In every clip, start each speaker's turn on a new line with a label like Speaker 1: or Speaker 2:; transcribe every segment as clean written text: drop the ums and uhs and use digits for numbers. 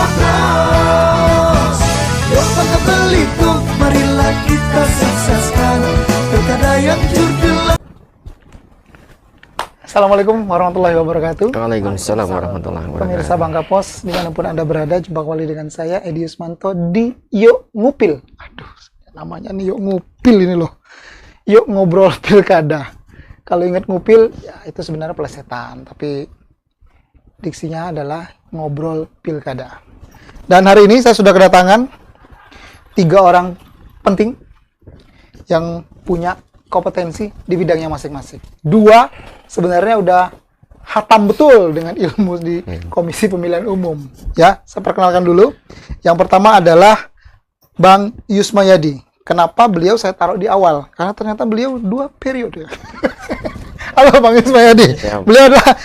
Speaker 1: coblos. Yuk Bangka Belitung, marilah kita sukseskan pilkada yang jurdil.
Speaker 2: Assalamualaikum warahmatullahi wabarakatuh.
Speaker 3: Waalaikumsalam warahmatullahi wabarakatuh.
Speaker 2: Pemirsa Bangka Pos, dimanapun Anda berada, jumpa kembali dengan saya, Edi Yusmanto, di Yuk Ngupil. Aduh, namanya nih Yuk Ngupil ini loh. Yuk Ngobrol Pilkada. Kalau ingat ngupil, ya itu sebenarnya pelesetan, tapi diksinya adalah ngobrol pilkada. Dan hari ini saya sudah kedatangan 3 orang penting yang punya kompetensi di bidangnya masing-masing. 2 sebenarnya udah hatam betul dengan ilmu di Komisi Pemilihan Umum. Ya, saya perkenalkan dulu. Yang pertama adalah Bang Yusmayadi. Kenapa beliau saya taruh di awal? Karena ternyata beliau 2 periode. Halo Bang Yusmayadi. Beliau adalah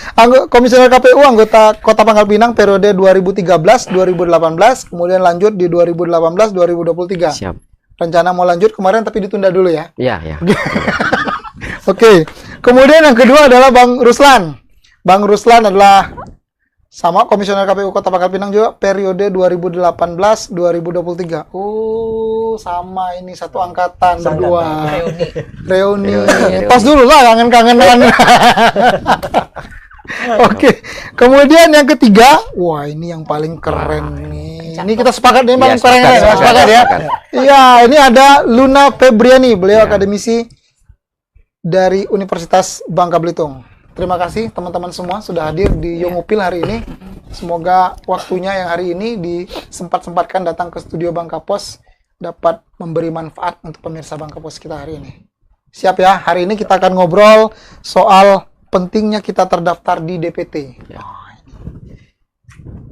Speaker 2: komisioner KPU anggota Kota Pangkal Pinang periode 2013-2018, kemudian lanjut di 2018-2023.
Speaker 3: Siap.
Speaker 2: Rencana mau lanjut kemarin tapi ditunda dulu ya.
Speaker 3: Iya, ya.
Speaker 2: Oke. Kemudian yang kedua adalah Bang Ruslan. Bang Ruslan adalah sama komisioner KPU Kota Pangkal Pinang juga periode 2018-2023. Oh, sama ini satu angkatan berdua. Reuni. Pas dulu lah kangen-kangenan. Oke. Kemudian yang ketiga, wah ini yang paling keren nih. Ini kita sepakat nih Bang, keren ya, sepakat ya. Iya, ini ada Luna Febriani, beliau akademisi dari Universitas Bangka Belitung. Terima kasih teman-teman semua sudah hadir di Yuk Ngupil hari ini. Semoga waktunya yang hari ini disempat-sempatkan datang ke studio Bangka Pos dapat memberi manfaat untuk pemirsa Bangka Pos kita hari ini. Siap ya, hari ini kita akan ngobrol soal pentingnya kita terdaftar di DPT.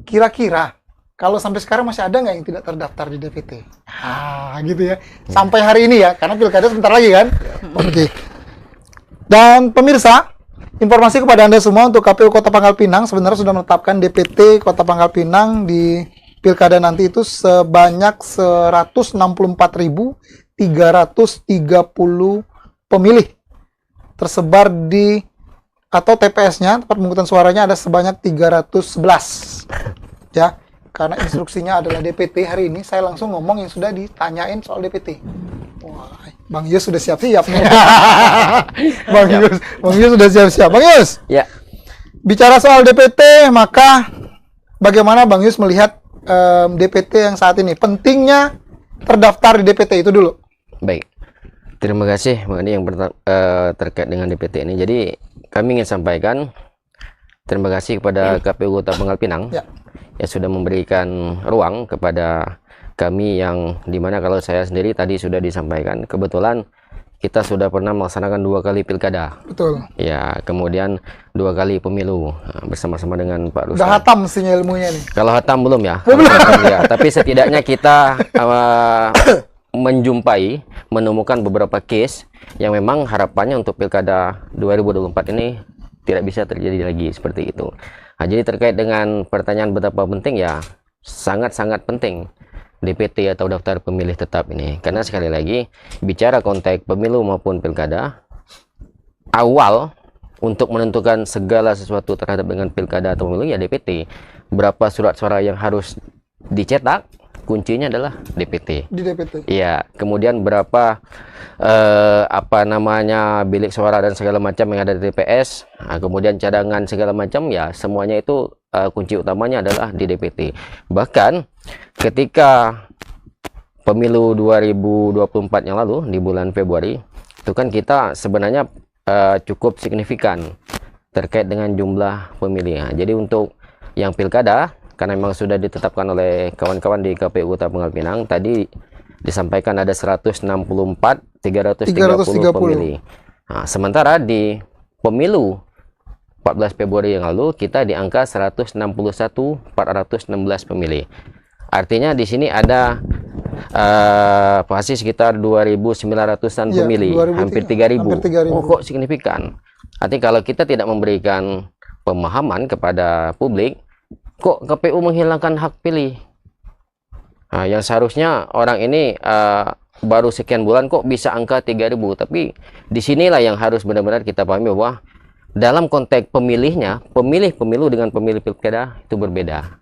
Speaker 2: Kira-kira kalau sampai sekarang masih ada nggak yang tidak terdaftar di DPT? Gitu ya. Sampai hari ini ya, karena pilkada sebentar lagi kan. Oke. Dan pemirsa, informasi kepada Anda semua untuk KPU Kota Pangkal Pinang sebenarnya sudah menetapkan DPT Kota Pangkal Pinang di pilkada nanti itu sebanyak 164.330 pemilih tersebar di atau TPS-nya, tempat pemungutan suaranya ada sebanyak 311. Ya, karena instruksinya adalah DPT hari ini, saya langsung ngomong yang sudah ditanyain soal DPT. Wah, Bang Yus sudah siap-siap nih. Bang Yus sudah siap-siap. Bang Yus.
Speaker 3: Ya.
Speaker 2: Bicara soal DPT, maka bagaimana Bang Yus melihat DPT yang saat ini? Pentingnya terdaftar di DPT itu dulu.
Speaker 3: Baik. Terima kasih mengenai yang terkait dengan DPT ini. Jadi kami ingin sampaikan terima kasih kepada KPU Kota Pangkal Pinang yang sudah memberikan ruang kepada kami, yang dimana kalau saya sendiri tadi sudah disampaikan, kebetulan kita sudah pernah melaksanakan 2 kali pilkada.
Speaker 2: Betul.
Speaker 3: Ya, kemudian 2 kali pemilu bersama-sama dengan Pak Ruslan.
Speaker 2: Udah hatam mestinya ilmunya nih.
Speaker 3: Kalau hatam belum ya. Ya, tapi setidaknya kita menemukan beberapa case yang memang harapannya untuk pilkada 2024 ini tidak bisa terjadi lagi seperti itu. Nah, jadi terkait dengan pertanyaan betapa penting, ya sangat-sangat penting DPT atau daftar pemilih tetap ini, karena sekali lagi bicara konteks pemilu maupun pilkada, awal untuk menentukan segala sesuatu terhadap dengan pilkada atau pemilu ya DPT. Berapa surat suara yang harus dicetak, kuncinya adalah DPT.
Speaker 2: Di DPT.
Speaker 3: Iya, kemudian berapa bilik suara dan segala macam yang ada di TPS, nah, kemudian cadangan segala macam, ya semuanya itu kunci utamanya adalah di DPT. Bahkan ketika pemilu 2024 yang lalu di bulan Februari itu kan kita sebenarnya cukup signifikan terkait dengan jumlah pemilih. Nah, jadi untuk yang pilkada, karena memang sudah ditetapkan oleh kawan-kawan di KPU Kota Pangkal Pinang, tadi disampaikan ada 164.330 pemilih. Nah, sementara di pemilu 14 Februari yang lalu kita di angka 161.416 pemilih. Artinya di sini ada pasti sekitar 2.900-an pemilih, hampir 3.000. Oh, kok signifikan? Artinya kalau kita tidak memberikan pemahaman kepada publik, kok KPU menghilangkan hak pilih? Nah, yang seharusnya orang ini baru sekian bulan kok bisa angka 3.000, tapi disinilah yang harus benar-benar kita pahami bahwa dalam konteks pemilihnya, pemilih pemilu dengan pemilih pilkada itu berbeda.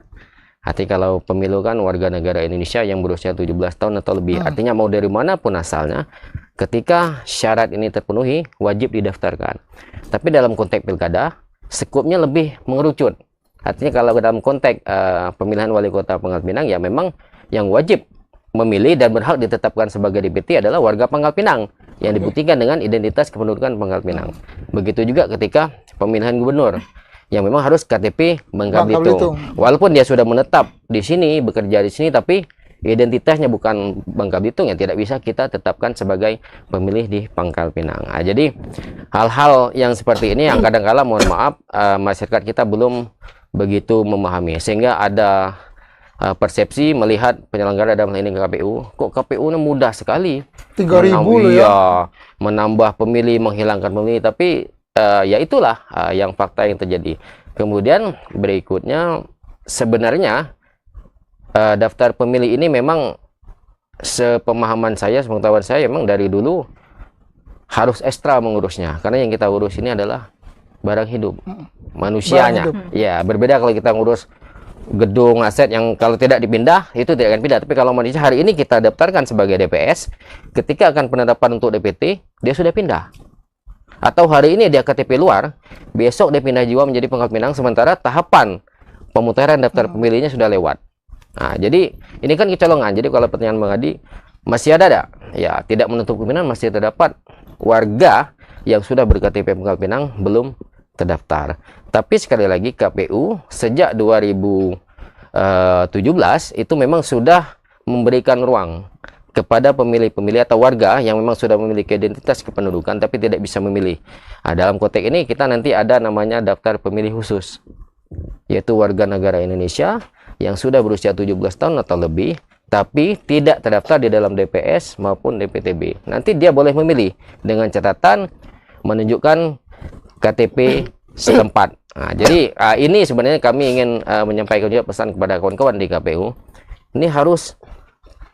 Speaker 3: Artinya kalau pemilu kan warga negara Indonesia yang berusia 17 tahun atau lebih. Artinya mau dari manapun asalnya, ketika syarat ini terpenuhi, wajib didaftarkan. Tapi dalam konteks pilkada, skupnya lebih mengerucut. Artinya kalau dalam konteks pemilihan wali kota Pangkal Pinang, ya memang yang wajib memilih dan berhak ditetapkan sebagai DPT adalah warga Pangkal Pinang yang dibuktikan dengan identitas kependudukan Pangkal Pinang. Begitu juga ketika pemilihan gubernur yang memang harus KTP Bangka Belitung. Walaupun dia sudah menetap di sini, bekerja di sini, tapi identitasnya bukan Bangka Belitung, ya tidak bisa kita tetapkan sebagai pemilih di Pangkal Pinang. Nah, jadi hal-hal yang seperti ini yang kadang-kala mohon maaf masyarakat kita belum begitu memahami, sehingga ada persepsi melihat penyelenggara dalam hal ini KPU, kok KPU ini mudah sekali
Speaker 2: 3.000 loh ya,
Speaker 3: menambah pemilih, menghilangkan pemilih, tapi ya itulah yang fakta yang terjadi. Kemudian berikutnya sebenarnya daftar pemilih ini memang sepemahaman saya, sepengetahuan saya memang dari dulu harus ekstra mengurusnya, karena yang kita urus ini adalah barang hidup, manusianya.
Speaker 2: Barang hidup.
Speaker 3: Ya berbeda kalau kita ngurus gedung, aset yang kalau tidak dipindah itu tidak akan pindah. Tapi kalau manusia, hari ini kita daftarkan sebagai DPS, ketika akan penetapan untuk DPT dia sudah pindah. Atau hari ini dia KTP luar, besok dia pindah jiwa menjadi Pangkal Pinang, sementara tahapan pemutaran daftar pemilihnya sudah lewat. Nah, jadi ini kan kecolongan. Jadi kalau pertanyaan Bang Adi, masih ada ya, tidak menutup kemungkinan masih terdapat warga yang sudah ber-KTP Pangkal Pinang belum terdaftar. Tapi sekali lagi KPU sejak 2017 itu memang sudah memberikan ruang kepada pemilih-pemilih atau warga yang memang sudah memiliki identitas kependudukan tapi tidak bisa memilih. Nah, dalam konteks ini kita nanti ada namanya daftar pemilih khusus, yaitu warga negara Indonesia yang sudah berusia 17 tahun atau lebih tapi tidak terdaftar di dalam DPS maupun DPTB. Nanti dia boleh memilih dengan catatan menunjukkan KTP setempat. Nah, jadi ini sebenarnya kami ingin menyampaikan juga pesan kepada kawan-kawan di KPU. Ini harus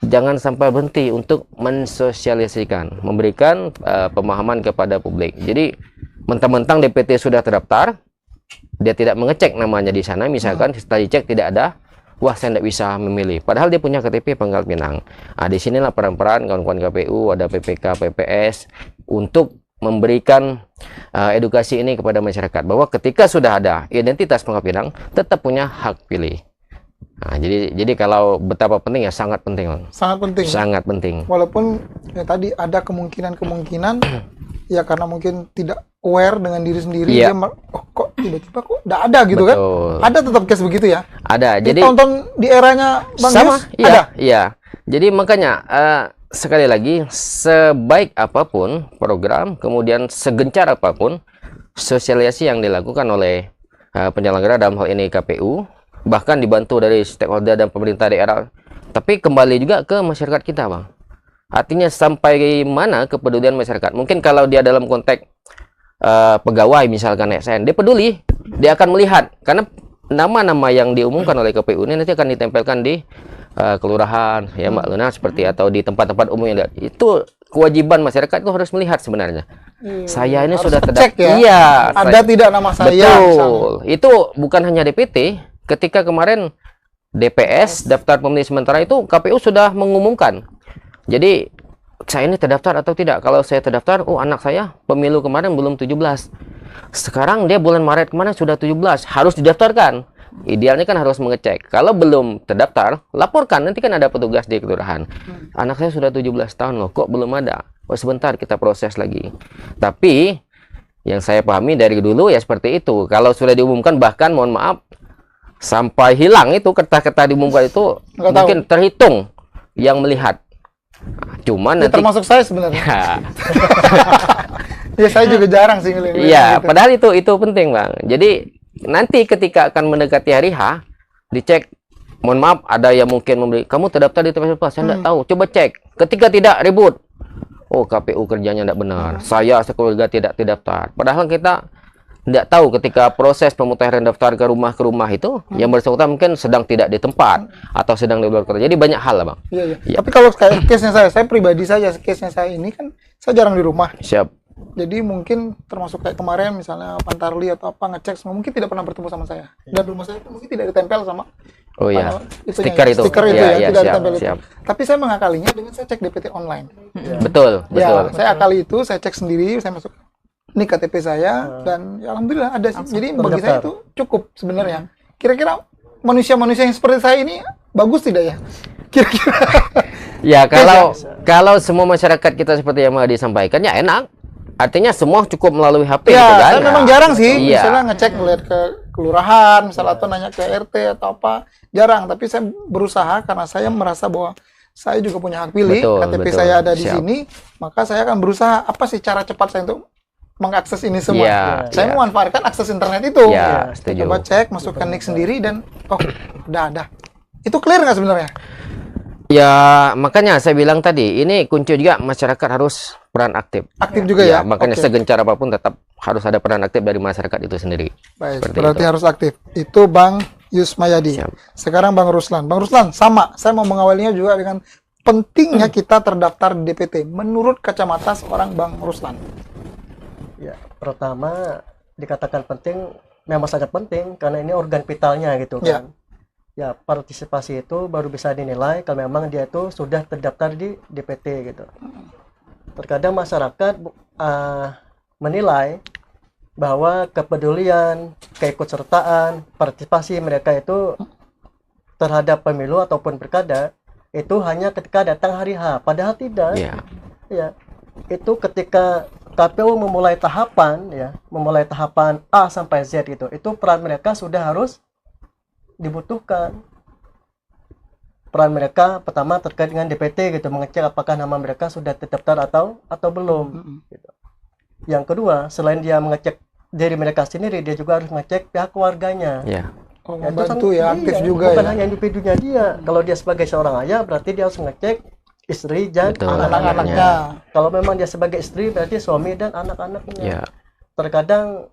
Speaker 3: jangan sampai berhenti untuk mensosialisasikan, memberikan pemahaman kepada publik. Jadi mentang-mentang DPT sudah terdaftar, dia tidak mengecek namanya di sana, misalkan setelah dicek tidak ada, wah saya tidak bisa memilih. Padahal dia punya KTP Pangkal Pinang. Nah, disinilah peran-peran kawan-kawan KPU, ada PPK, PPS untuk memberikan edukasi ini kepada masyarakat bahwa ketika sudah ada identitas Pangkal Pinang tetap punya hak pilih. Nah, jadi kalau betapa penting ya, sangat penting.
Speaker 2: Sangat penting.
Speaker 3: Sangat penting.
Speaker 2: Walaupun ya tadi ada kemungkinan ya karena mungkin tidak aware dengan diri sendiri, dia kok tiba-tiba kok tidak ada gitu. Betul. Kan? Ada tetap case begitu ya?
Speaker 3: Ada. Jadi
Speaker 2: tonton di eranya Bang
Speaker 3: sama,
Speaker 2: Yus, ada.
Speaker 3: Iya. Jadi makanya sekali lagi, sebaik apapun program, kemudian segencar apapun sosialisasi yang dilakukan oleh penyelenggara dalam hal ini KPU, bahkan dibantu dari stakeholder dan pemerintah daerah, tapi kembali juga ke masyarakat kita, Bang. Artinya sampai mana kepedulian masyarakat. Mungkin kalau dia dalam konteks pegawai misalkan ASN, dia peduli, dia akan melihat, karena nama-nama yang diumumkan oleh KPU ini nanti akan ditempelkan di kelurahan, ya Mbak Luna, seperti atau di tempat-tempat umum yang itu kewajiban masyarakat itu harus melihat sebenarnya. Saya ini
Speaker 2: harus
Speaker 3: sudah terdaftar.
Speaker 2: Ya? Iya, ada tidak nama saya.
Speaker 3: Betul. Misalnya. Itu bukan hanya DPT. Ketika kemarin DPS daftar pemilih sementara itu KPU sudah mengumumkan. Jadi saya ini terdaftar atau tidak. Kalau saya terdaftar, oh anak saya pemilu kemarin belum 17. Sekarang dia bulan Maret kemarin sudah 17, harus didaftarkan. Idealnya kan harus mengecek. Kalau belum terdaftar, laporkan. Nanti kan ada petugas di kelurahan. Anak saya sudah 17 tahun loh, kok belum ada? Oh sebentar, kita proses lagi. Tapi yang saya pahami dari dulu ya seperti itu. Kalau sudah diumumkan, bahkan mohon maaf, sampai hilang itu kertas-kertas diumumkan itu mungkin terhitung yang melihat. Cuman nanti
Speaker 2: termasuk saya sebenarnya. Ya saya juga jarang sih ngelihat.
Speaker 3: Iya, gitu. Padahal itu penting, Bang. Jadi nanti ketika akan mendekati hari H, dicek. Mohon maaf, ada yang mungkin memberi, kamu terdaftar di TPS apa? Saya tidak tahu. Coba cek. Ketika tidak, ribut. Oh, KPU kerjanya tidak benar. Saya sekeluarga tidak terdaftar. Padahal kita tidak tahu ketika proses pemutahiran daftar ke rumah itu yang bersangkutan mungkin sedang tidak di tempat atau sedang di luar kota. Jadi banyak hal lah, Bang.
Speaker 2: Iya. Tapi kalau kayak case-nya saya pribadi saja, case-nya saya ini kan saya jarang di rumah.
Speaker 3: Siap.
Speaker 2: Jadi mungkin termasuk kayak kemarin misalnya Pantarli atau apa ngecek semua, mungkin tidak pernah bertemu sama saya. Dan rumah saya mungkin tidak ditempel sama
Speaker 3: Oh iya,
Speaker 2: itunya,
Speaker 3: stiker itu.
Speaker 2: Stiker itu
Speaker 3: Iya,
Speaker 2: ya,
Speaker 3: iya,
Speaker 2: tidak
Speaker 3: siap,
Speaker 2: ditempel itu.
Speaker 3: siap.
Speaker 2: Tapi saya mengakalinya dengan saya cek DPT online.
Speaker 3: Betul, betul.
Speaker 2: Ya, saya akali itu, saya cek sendiri, saya masuk ini KTP saya dan ya, alhamdulillah ada sih. Jadi bagi saya itu cukup sebenarnya. Kira-kira manusia-manusia yang seperti saya ini bagus tidak ya? Kira-kira.
Speaker 3: Ya, kalau semua masyarakat kita seperti yang disampaikan ya enak. Artinya semua cukup melalui HP
Speaker 2: Ya,
Speaker 3: gitu kan.
Speaker 2: saya memang jarang sih.
Speaker 3: Iya.
Speaker 2: Misalnya ngecek ngeliat ke kelurahan, misalnya atau nanya ke RT atau apa, jarang. Tapi saya berusaha karena saya merasa bahwa saya juga punya hak pilih,
Speaker 3: Betul,
Speaker 2: KTP
Speaker 3: betul.
Speaker 2: saya ada di
Speaker 3: Siap.
Speaker 2: sini, maka saya akan berusaha apa sih cara cepat saya untuk mengakses ini semua.
Speaker 3: Iya,
Speaker 2: Saya
Speaker 3: iya.
Speaker 2: memanfaatkan akses internet itu.
Speaker 3: Iya,
Speaker 2: Saya
Speaker 3: setuju.
Speaker 2: coba cek, masukkan nick sendiri dan udah ada. Itu clear nggak sebenarnya?
Speaker 3: Ya, makanya saya bilang tadi, ini kunci juga masyarakat harus peran aktif.
Speaker 2: Aktif juga ya?
Speaker 3: Makanya
Speaker 2: Oke.
Speaker 3: segencar apapun tetap harus ada peran aktif dari masyarakat itu sendiri.
Speaker 2: Baik,
Speaker 3: Seperti
Speaker 2: berarti
Speaker 3: itu.
Speaker 2: harus aktif. Itu Bang Yusmayadi.
Speaker 3: Siap.
Speaker 2: Sekarang Bang Ruslan. Bang Ruslan, sama. Saya mau mengawalinya juga dengan pentingnya kita terdaftar di DPT. Menurut kacamata seorang Bang Ruslan.
Speaker 4: Ya, pertama dikatakan penting, memang sangat penting karena ini organ vitalnya gitu
Speaker 2: Ya.
Speaker 4: kan. Ya, partisipasi itu baru bisa dinilai kalau memang dia itu sudah terdaftar di DPT gitu. Terkadang masyarakat menilai bahwa kepedulian, keikutsertaan, partisipasi mereka itu terhadap pemilu ataupun pilkada itu hanya ketika datang hari H, padahal tidak.
Speaker 3: Iya.
Speaker 4: Ya, itu ketika KPU memulai tahapan A sampai Z itu peran mereka sudah harus dibutuhkan. Peran mereka pertama terkait dengan DPT gitu, mengecek apakah nama mereka sudah terdaftar atau belum. Gitu. Yang kedua, selain dia mengecek diri mereka sendiri, dia juga harus mengecek pihak keluarganya.
Speaker 3: Ya.
Speaker 2: Oh,
Speaker 4: Ya, itu
Speaker 2: membantu ya, aktif
Speaker 4: iya,
Speaker 2: juga
Speaker 4: bukan
Speaker 2: ya.
Speaker 4: hanya individunya dia. Kalau dia sebagai seorang ayah, berarti dia harus mengecek istri dan
Speaker 3: Betul.
Speaker 2: Anak-anaknya.
Speaker 4: kalau memang dia sebagai istri, berarti suami dan anak-anaknya.
Speaker 3: Ya.
Speaker 4: Terkadang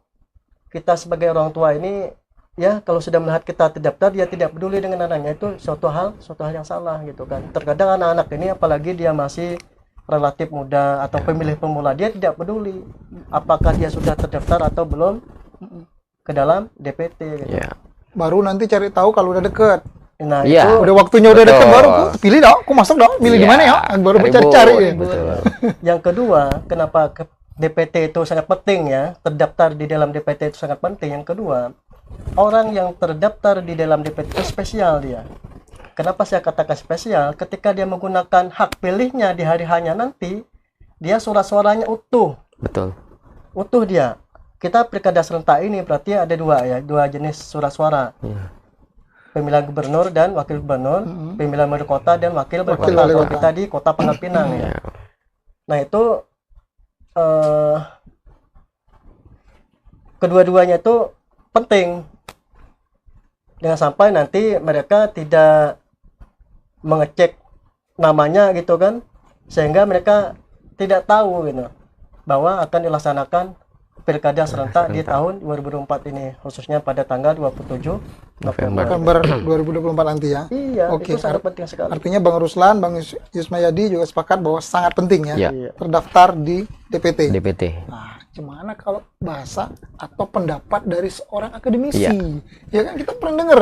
Speaker 4: kita sebagai orang tua ini, ya kalau sudah melihat kita terdaftar, dia tidak peduli dengan anaknya, itu suatu hal yang salah gitu kan. Terkadang anak-anak ini, apalagi dia masih relatif muda atau pemilih pemula, dia tidak peduli apakah dia sudah terdaftar atau belum ke dalam DPT gitu.
Speaker 3: Ya.
Speaker 2: Baru nanti cari tahu kalau udah deket.
Speaker 4: Nah,
Speaker 3: Iya.
Speaker 4: itu
Speaker 2: Udah waktunya udah deket,
Speaker 3: Betul.
Speaker 2: baru aku pilih dong, aku masuk dong, milih di
Speaker 3: Iya.
Speaker 2: mana ya? Baru
Speaker 3: Ribut,
Speaker 2: mencari-cari ya.
Speaker 3: betul.
Speaker 4: yang kedua, kenapa DPT itu sangat penting ya, terdaftar di dalam DPT itu sangat penting. Yang kedua, orang yang terdaftar di dalam DPT itu spesial dia. Kenapa saya katakan spesial? Ketika dia menggunakan hak pilihnya di hari hanya nanti, dia suara-suaranya utuh dia. Kita pilkada serentak ini berarti ada dua jenis surat-suara.
Speaker 3: Iya.
Speaker 4: Pemilihan gubernur dan wakil gubernur, pemilihan wali kota dan wakil wali kota.
Speaker 2: wali
Speaker 4: Kalau
Speaker 2: kota.
Speaker 4: kita di Kota Pangkal Pinang ya.
Speaker 3: Ya.
Speaker 4: Nah itu kedua-duanya itu penting, jangan sampai nanti mereka tidak mengecek namanya gitu kan, sehingga mereka tidak tahu gitu bahwa akan dilaksanakan pilkada serentak di tahun 2024 ini, khususnya pada tanggal 27 November.
Speaker 2: November 2024 nanti ya.
Speaker 4: Iya,
Speaker 2: Oke,
Speaker 4: itu sangat penting sekali.
Speaker 2: Artinya Bang Ruslan, Bang Yusmayadi juga sepakat bahwa sangat penting ya,
Speaker 3: Ya.
Speaker 2: terdaftar di DPT.
Speaker 3: DPT.
Speaker 2: Nah, gimana kalau bahasa atau pendapat dari seorang akademisi?
Speaker 3: Iya.
Speaker 2: Ya kan kita pernah dengar,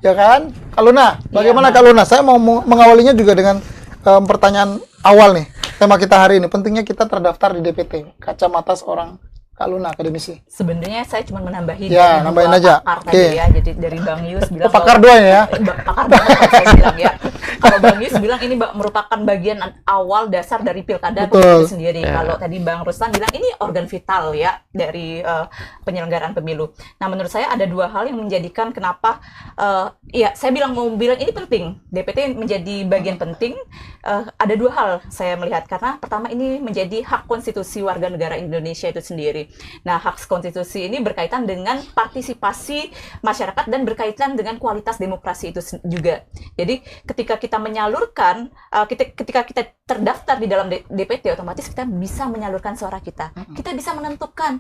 Speaker 2: ya kan? Kaluna, bagaimana Kaluna? Saya mau mengawalinya juga dengan pertanyaan awal nih. Tema kita hari ini, pentingnya kita terdaftar di DPT. Kacamata seorang Kaluna akademisi.
Speaker 5: Sebenarnya saya cuma menambahi
Speaker 2: Ya,
Speaker 5: dari
Speaker 2: nambahin
Speaker 5: dua
Speaker 2: aja.
Speaker 5: pakar
Speaker 2: Oke.
Speaker 5: tadi ya. Jadi dari Bang Yus bilang
Speaker 2: pakar
Speaker 5: bahwa-
Speaker 2: dua ya?
Speaker 5: Pakar banget saya bilang ya. Kalau Bang Yus bilang ini merupakan bagian awal dasar dari pilkada
Speaker 2: Betul.
Speaker 5: itu sendiri.
Speaker 3: Ya.
Speaker 5: Kalau tadi Bang Ruslan bilang ini organ vital ya dari penyelenggaraan pemilu. Nah, menurut saya ada dua hal yang menjadikan kenapa ya saya bilang ini penting. DPT menjadi bagian penting. Ada dua hal saya melihat, karena pertama ini menjadi hak konstitusi warga negara Indonesia itu sendiri. Nah, hak konstitusi ini berkaitan dengan partisipasi masyarakat dan berkaitan dengan kualitas demokrasi itu juga. Jadi ketika kita menyalurkan, ketika kita terdaftar di dalam DPT, otomatis kita bisa menyalurkan suara kita. Kita bisa menentukan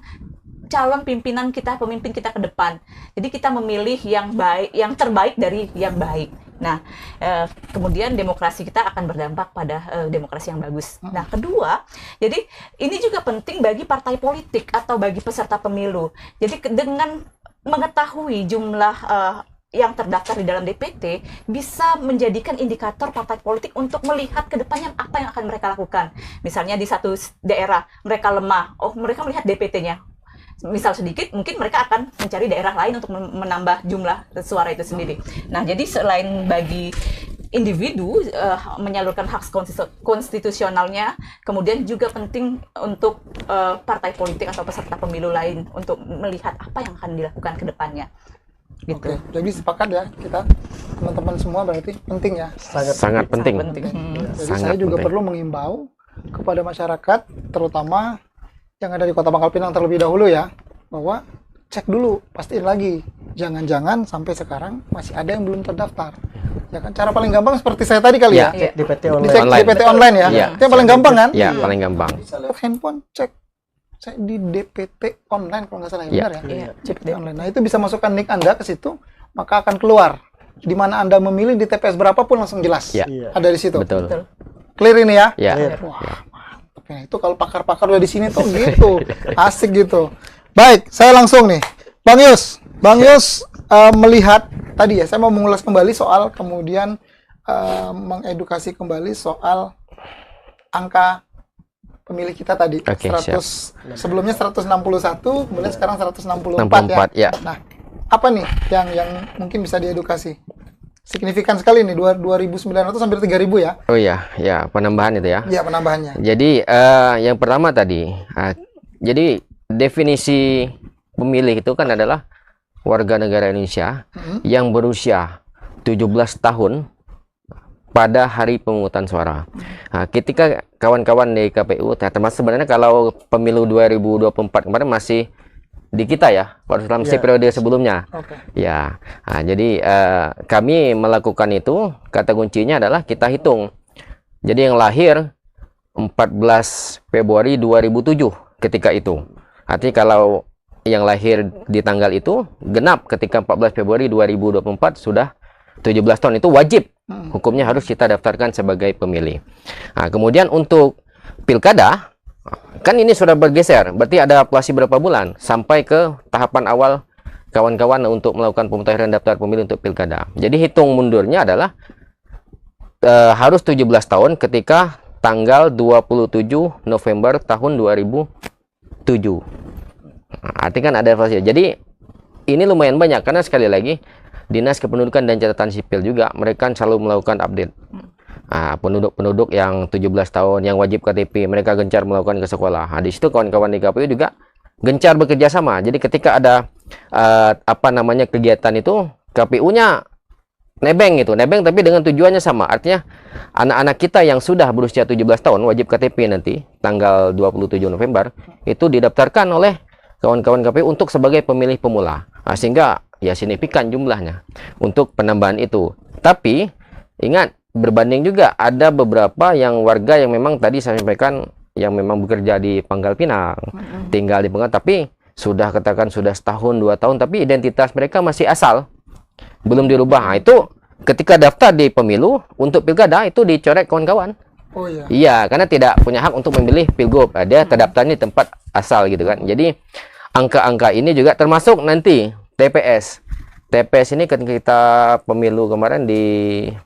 Speaker 5: calon pimpinan kita, pemimpin kita ke depan. Jadi kita memilih yang baik, yang terbaik dari yang baik. Nah, kemudian demokrasi kita akan berdampak pada demokrasi yang bagus. Nah, kedua, jadi ini juga penting bagi partai politik atau bagi peserta pemilu. Jadi dengan mengetahui jumlah yang terdaftar di dalam DPT bisa menjadikan indikator partai politik untuk melihat ke depannya apa yang akan mereka lakukan. Misalnya di satu daerah mereka lemah, oh mereka melihat DPT-nya. Misal sedikit, mungkin mereka akan mencari daerah lain untuk menambah jumlah suara itu sendiri. Nah, jadi selain bagi individu menyalurkan hak konstitusionalnya, kemudian juga penting untuk partai politik atau peserta pemilu lain untuk melihat apa yang akan dilakukan ke depannya. Gitu.
Speaker 2: Oke, jadi sepakat ya kita teman-teman semua, berarti penting ya.
Speaker 3: Sangat penting.
Speaker 2: Jadi
Speaker 3: Sangat
Speaker 2: saya juga
Speaker 3: penting.
Speaker 2: perlu mengimbau kepada masyarakat, terutama yang ada di Kota Pangkal Pinang terlebih dahulu ya, bahwa cek dulu, pastiin lagi, jangan-jangan sampai sekarang masih ada yang belum terdaftar. Ya kan, cara paling gampang seperti saya tadi kali
Speaker 3: Ya.
Speaker 2: ya,
Speaker 4: DPT
Speaker 2: dicek
Speaker 4: online.
Speaker 2: DPT online ya,
Speaker 3: Iya.
Speaker 2: itu yang paling gampang kan?
Speaker 3: Ya, paling gampang.
Speaker 2: Handphone cek, saya di DPT online kalau nggak salah ya,
Speaker 3: Iya.
Speaker 2: benar ya?
Speaker 5: Iya,
Speaker 2: DPT online. Nah itu bisa masukkan nick Anda ke situ, maka akan keluar di mana Anda memilih di TPS berapapun langsung jelas.
Speaker 3: Iya.
Speaker 2: Ada di situ.
Speaker 3: Betul.
Speaker 5: Betul.
Speaker 2: Clear ini ya?
Speaker 3: Ya.
Speaker 2: Wah, mantap ya. Itu kalau pakar-pakar udah di sini tuh gitu, asik gitu. Baik, saya langsung nih, Bang Yus melihat tadi ya, saya mau mengulas kembali soal kemudian mengedukasi kembali soal angka pemilih kita tadi.
Speaker 3: Oke,
Speaker 2: 100 sebelumnya 161, kemudian sekarang 164
Speaker 3: 64 ya.
Speaker 2: Nah, apa nih yang mungkin bisa diedukasi? Signifikan sekali nih, 2.900 hampir 3.000 ya.
Speaker 3: Oh iya, ya penambahan itu ya.
Speaker 2: Iya, penambahannya.
Speaker 3: Jadi yang pertama tadi, jadi definisi pemilih itu kan adalah warga negara Indonesia yang berusia 17 tahun pada hari pemungutan suara. Nah, ketika kawan-kawan di KPU, termasuk sebenarnya kalau pemilu 2024 kemarin masih di kita ya, pada dalam periode sebelumnya.
Speaker 2: Oke.
Speaker 3: Ya, nah, jadi kami melakukan itu, kata kuncinya adalah kita hitung. Jadi yang lahir 14 Februari 2007 ketika itu. Artinya kalau yang lahir di tanggal itu genap ketika 14 Februari 2024 sudah 17 tahun, itu wajib. Hukumnya harus kita daftarkan sebagai pemilih. Nah, kemudian untuk pilkada, kan ini sudah bergeser, berarti ada adaptasi berapa bulan sampai ke tahapan awal kawan-kawan untuk melakukan pemutahiran daftar pemilih untuk pilkada. Jadi hitung mundurnya adalah harus 17 tahun ketika tanggal 27 November tahun 2007. Artinya kan ada adaptasi. Jadi ini lumayan banyak karena sekali lagi Dinas Kependudukan dan Catatan Sipil juga mereka selalu melakukan update. Penduduk-penduduk yang 17 tahun yang wajib KTP, mereka gencar melakukan ke sekolah. Di situ kawan-kawan di KPU juga gencar bekerja sama. Jadi ketika ada kegiatan itu, KPU-nya nebeng tapi dengan tujuannya sama. Artinya anak-anak kita yang sudah berusia 17 tahun wajib KTP nanti tanggal 27 November itu didaftarkan oleh kawan-kawan KPU untuk sebagai pemilih pemula. Sehingga ya signifikan jumlahnya untuk penambahan itu. Tapi ingat, berbanding juga ada beberapa yang warga yang memang tadi saya sampaikan yang memang bekerja di Pangkal Pinang, tinggal di Pangkal, tapi sudah katakan sudah setahun 2 tahun, tapi identitas mereka masih asal, belum dirubah. Nah, itu ketika daftar di pemilu untuk pilkada itu dicoret kawan-kawan.
Speaker 2: Oh iya.
Speaker 3: Iya, karena tidak punya hak untuk memilih pilgub. Dia terdaftarnya di tempat asal gitu kan. Jadi angka-angka ini juga termasuk nanti TPS. TPS ini kan kita pemilu kemarin di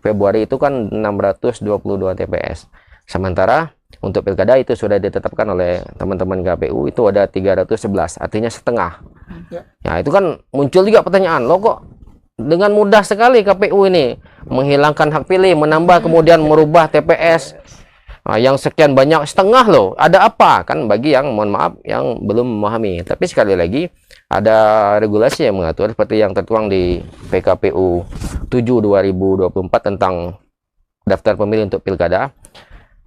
Speaker 3: Februari itu kan 622 TPS. Sementara untuk pilkada itu sudah ditetapkan oleh teman-teman KPU itu ada 311, artinya setengah.
Speaker 2: Ya.
Speaker 3: Nah, itu kan muncul juga pertanyaan, loh kok dengan mudah sekali KPU ini menghilangkan hak pilih, menambah kemudian merubah TPS. Yang sekian banyak setengah loh, ada apa? Kan bagi yang mohon maaf yang belum memahami. Tapi sekali lagi ada regulasi yang mengatur seperti yang tertuang di PKPU 7/2024 tentang daftar pemilih untuk pilkada.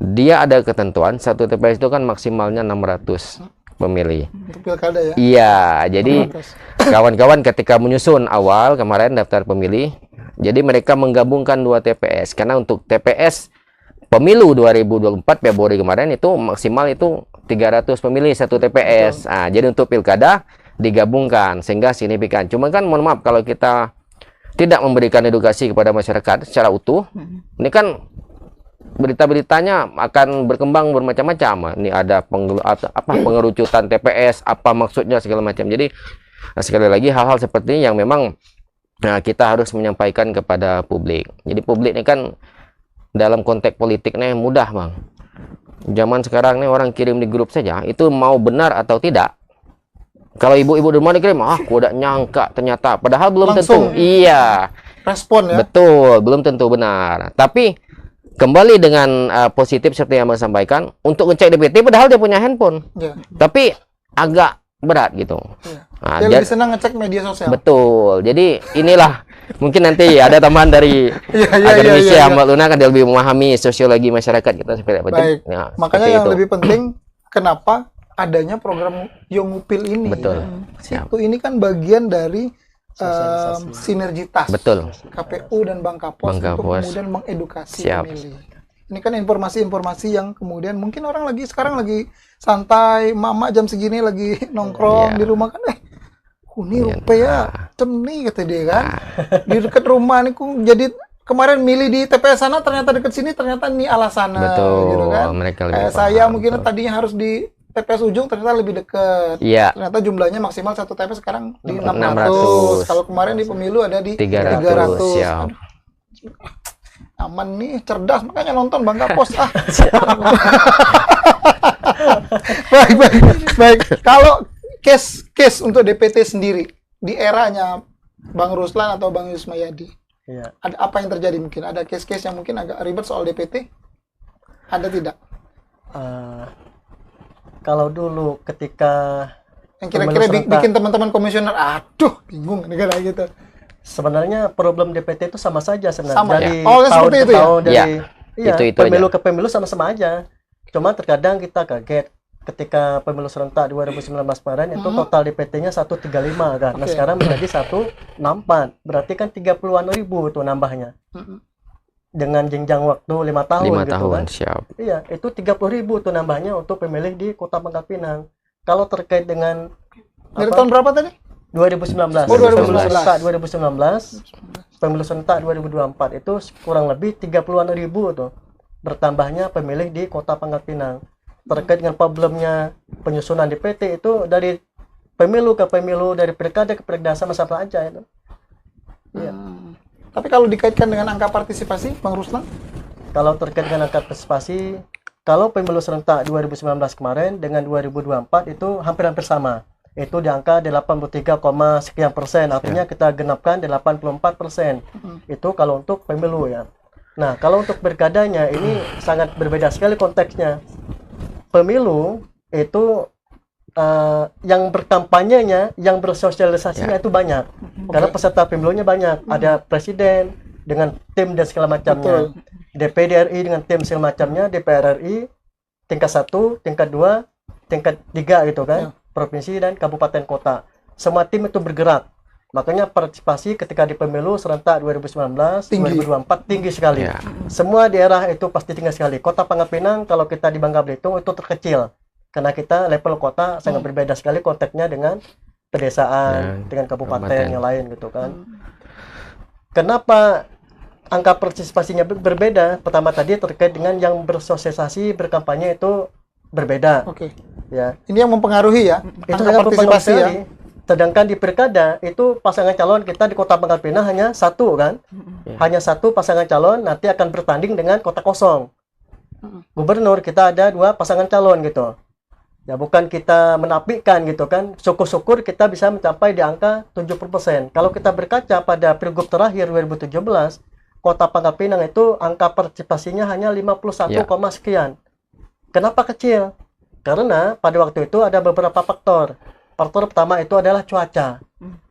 Speaker 3: Dia ada ketentuan satu TPS itu kan maksimalnya 600 pemilih.
Speaker 2: Untuk pilkada ya.
Speaker 3: Iya, jadi kawan-kawan ketika menyusun awal kemarin daftar pemilih, jadi mereka menggabungkan 2 TPS karena untuk TPS pemilu 2024 Februari kemarin itu maksimal itu 300 pemilih satu TPS. Nah, jadi untuk pilkada digabungkan sehingga signifikan. Cuma kan mohon maaf kalau kita tidak memberikan edukasi kepada masyarakat secara utuh, ini kan berita-beritanya akan berkembang bermacam-macam. Ini ada pengerucutan TPS, apa maksudnya segala macam. Jadi sekali lagi hal-hal seperti ini yang memang Nah, kita harus menyampaikan kepada publik. Jadi publik ini kan dalam konteks politik nih mudah, Bang. Zaman sekarang nih orang kirim di grup saja, itu mau benar atau tidak. Kalau ibu-ibu di rumah dikirim, aku udah nyangka ternyata, padahal belum
Speaker 2: Langsung.
Speaker 3: tentu. Iya,
Speaker 2: Respon ya.
Speaker 3: betul, belum tentu benar. Tapi kembali dengan positif seperti yang Bang sampaikan, untuk ngecek DPT padahal dia punya handphone.
Speaker 2: Ya.
Speaker 3: Tapi agak berat gitu.
Speaker 2: Iya.
Speaker 3: Nah,
Speaker 2: Dia
Speaker 3: jadi-
Speaker 2: lebih senang ngecek media sosial.
Speaker 3: betul. Jadi inilah mungkin nanti ada tambahan dari
Speaker 2: Iya,
Speaker 3: akademisi
Speaker 2: iya.
Speaker 3: Mbak Luna kan dia lebih memahami sosiologi masyarakat kita seperti apa.
Speaker 2: Baik.
Speaker 3: Nah,
Speaker 2: Makanya
Speaker 3: seperti
Speaker 2: yang
Speaker 3: itu.
Speaker 2: lebih penting kenapa adanya program Yongupil ini.
Speaker 3: Betul.
Speaker 2: Ya.
Speaker 3: Siap.
Speaker 2: Ini kan bagian dari
Speaker 4: Sosialisasi.
Speaker 2: sinergitas
Speaker 3: Betul.
Speaker 2: KPU dan Bang Kapos
Speaker 3: Bang
Speaker 2: untuk
Speaker 3: Kapos.
Speaker 2: kemudian mengedukasi
Speaker 3: Siap.
Speaker 2: pemilih. Ini kan informasi-informasi yang kemudian mungkin orang sekarang lagi santai, mama jam segini lagi nongkrong
Speaker 3: Iya.
Speaker 2: di rumah kan, ini
Speaker 3: Iya.
Speaker 2: rupanya nih kata dia kan, di dekat rumah nih jadi kemarin milih di TPS sana ternyata dekat sini ternyata nih alasannya
Speaker 3: Betul.
Speaker 2: gitu kan.
Speaker 3: Mereka lebih
Speaker 2: Kayak saya
Speaker 3: paham,
Speaker 2: mungkin
Speaker 3: betul.
Speaker 2: tadinya harus di TPS ujung ternyata lebih dekat.
Speaker 3: Iya.
Speaker 2: Ternyata jumlahnya maksimal satu TPS sekarang di
Speaker 3: 600.
Speaker 2: 600. Kalau kemarin di pemilu ada di
Speaker 3: 300.
Speaker 2: 300.
Speaker 3: Siap.
Speaker 2: Aduh, aman nih, cerdas makanya nonton Bang Kapos. Baik, baik, baik. Kalau case untuk DPT sendiri di eranya Bang Ruslan atau Bang Yusmayadi,
Speaker 4: Iya.
Speaker 2: ada apa yang terjadi mungkin? Ada case-case yang mungkin agak ribet soal DPT? Ada tidak?
Speaker 4: Kalau dulu ketika
Speaker 2: Yang kira-kira
Speaker 4: pemilu serentak,
Speaker 2: bikin teman-teman komisioner, aduh, bingung nih kayak gitu.
Speaker 4: sebenarnya problem DPT itu sama saja sebenarnya.
Speaker 2: Sama,
Speaker 4: Dari
Speaker 2: ya? Oh,
Speaker 4: tahun
Speaker 2: seperti
Speaker 4: ke
Speaker 2: itu ya?
Speaker 4: tahun, dari
Speaker 3: Iya. Itu
Speaker 4: pemilu
Speaker 3: aja.
Speaker 4: ke pemilu sama-sama aja. Cuma terkadang kita kaget ketika pemilu serentak 2019 kemarin itu total DPT-nya 135 kan. Nah,
Speaker 2: Oke.
Speaker 4: sekarang menjadi 164. Berarti kan 30-an ribu tuh nambahnya.
Speaker 2: Mm-mm.
Speaker 4: Dengan jenjang waktu 5 tahun
Speaker 3: 5
Speaker 4: gitu
Speaker 3: tahun,
Speaker 4: kan.
Speaker 3: siap.
Speaker 4: Iya, itu 30.000 tuh nambahnya untuk pemilih di Kota Pangkal Pinang. Kalau terkait dengan
Speaker 2: Dari tahun berapa tadi?
Speaker 4: 2019.
Speaker 2: Oh, 2019.
Speaker 4: Pemilu serentak 2019. Pemilu serentak 2024 itu kurang lebih 30-an ribu tuh bertambahnya pemilih di Kota Pangkal Pinang. Terkait dengan problemnya penyusunan DPT itu dari pemilu ke pemilu, dari pilkada ke pilkada sama-sama aja itu. Iya.
Speaker 2: Tapi kalau dikaitkan dengan angka partisipasi, Bang Ruslan?
Speaker 4: Kalau terkait dengan angka partisipasi, kalau pemilu serentak 2019 kemarin dengan 2024 itu hampir-hampir sama. Itu di angka 83, sekian persen. Artinya kita genapkan 84%. Itu kalau untuk pemilu ya. Nah, kalau untuk pilkadanya ini sangat berbeda sekali konteksnya. Pemilu itu yang berkampanyenya, yang bersosialisasinya itu banyak. Karena peserta pemilunya banyak. Ada presiden dengan tim dan segala macamnya. DPD RI dengan tim segala macamnya, DPR RI tingkat 1, tingkat 2, tingkat 3 gitu kan. Provinsi dan kabupaten kota. Semua tim itu bergerak. Makanya partisipasi ketika di pemilu serentak 2019,
Speaker 2: Tinggi.
Speaker 4: 2024 tinggi sekali.
Speaker 3: Ya.
Speaker 4: Semua daerah itu pasti tinggi sekali. Kota Pangkal Pinang kalau kita di Bangka Belitung itu terkecil. Karena kita level kota sangat berbeda sekali konteksnya dengan pedesaan, dengan kabupaten
Speaker 3: kabupaten.
Speaker 4: yang lain gitu kan. Kenapa angka partisipasinya berbeda? Pertama tadi terkait dengan yang bersosialisasi, berkampanye itu berbeda.
Speaker 2: Oke.
Speaker 4: Ya,
Speaker 2: Ini yang mempengaruhi ya,
Speaker 4: itu
Speaker 2: angka
Speaker 4: sangat berpengaruh
Speaker 2: partisipasi ya.
Speaker 4: sekali. Sedangkan di pilkada itu pasangan calon kita di Kota Pangkal Pinang hanya satu kan, hanya satu pasangan calon nanti akan bertanding dengan kota kosong. Gubernur kita ada 2 pasangan calon gitu. Ya bukan kita menafikan gitu kan, syukur-syukur kita bisa mencapai di angka 70%. Kalau kita berkaca pada pilgub terakhir 2017, Kota Pangkal Pinang itu angka partisipasinya hanya 51, sekian. Kenapa kecil? Karena pada waktu itu ada beberapa faktor. Faktor pertama itu adalah cuaca.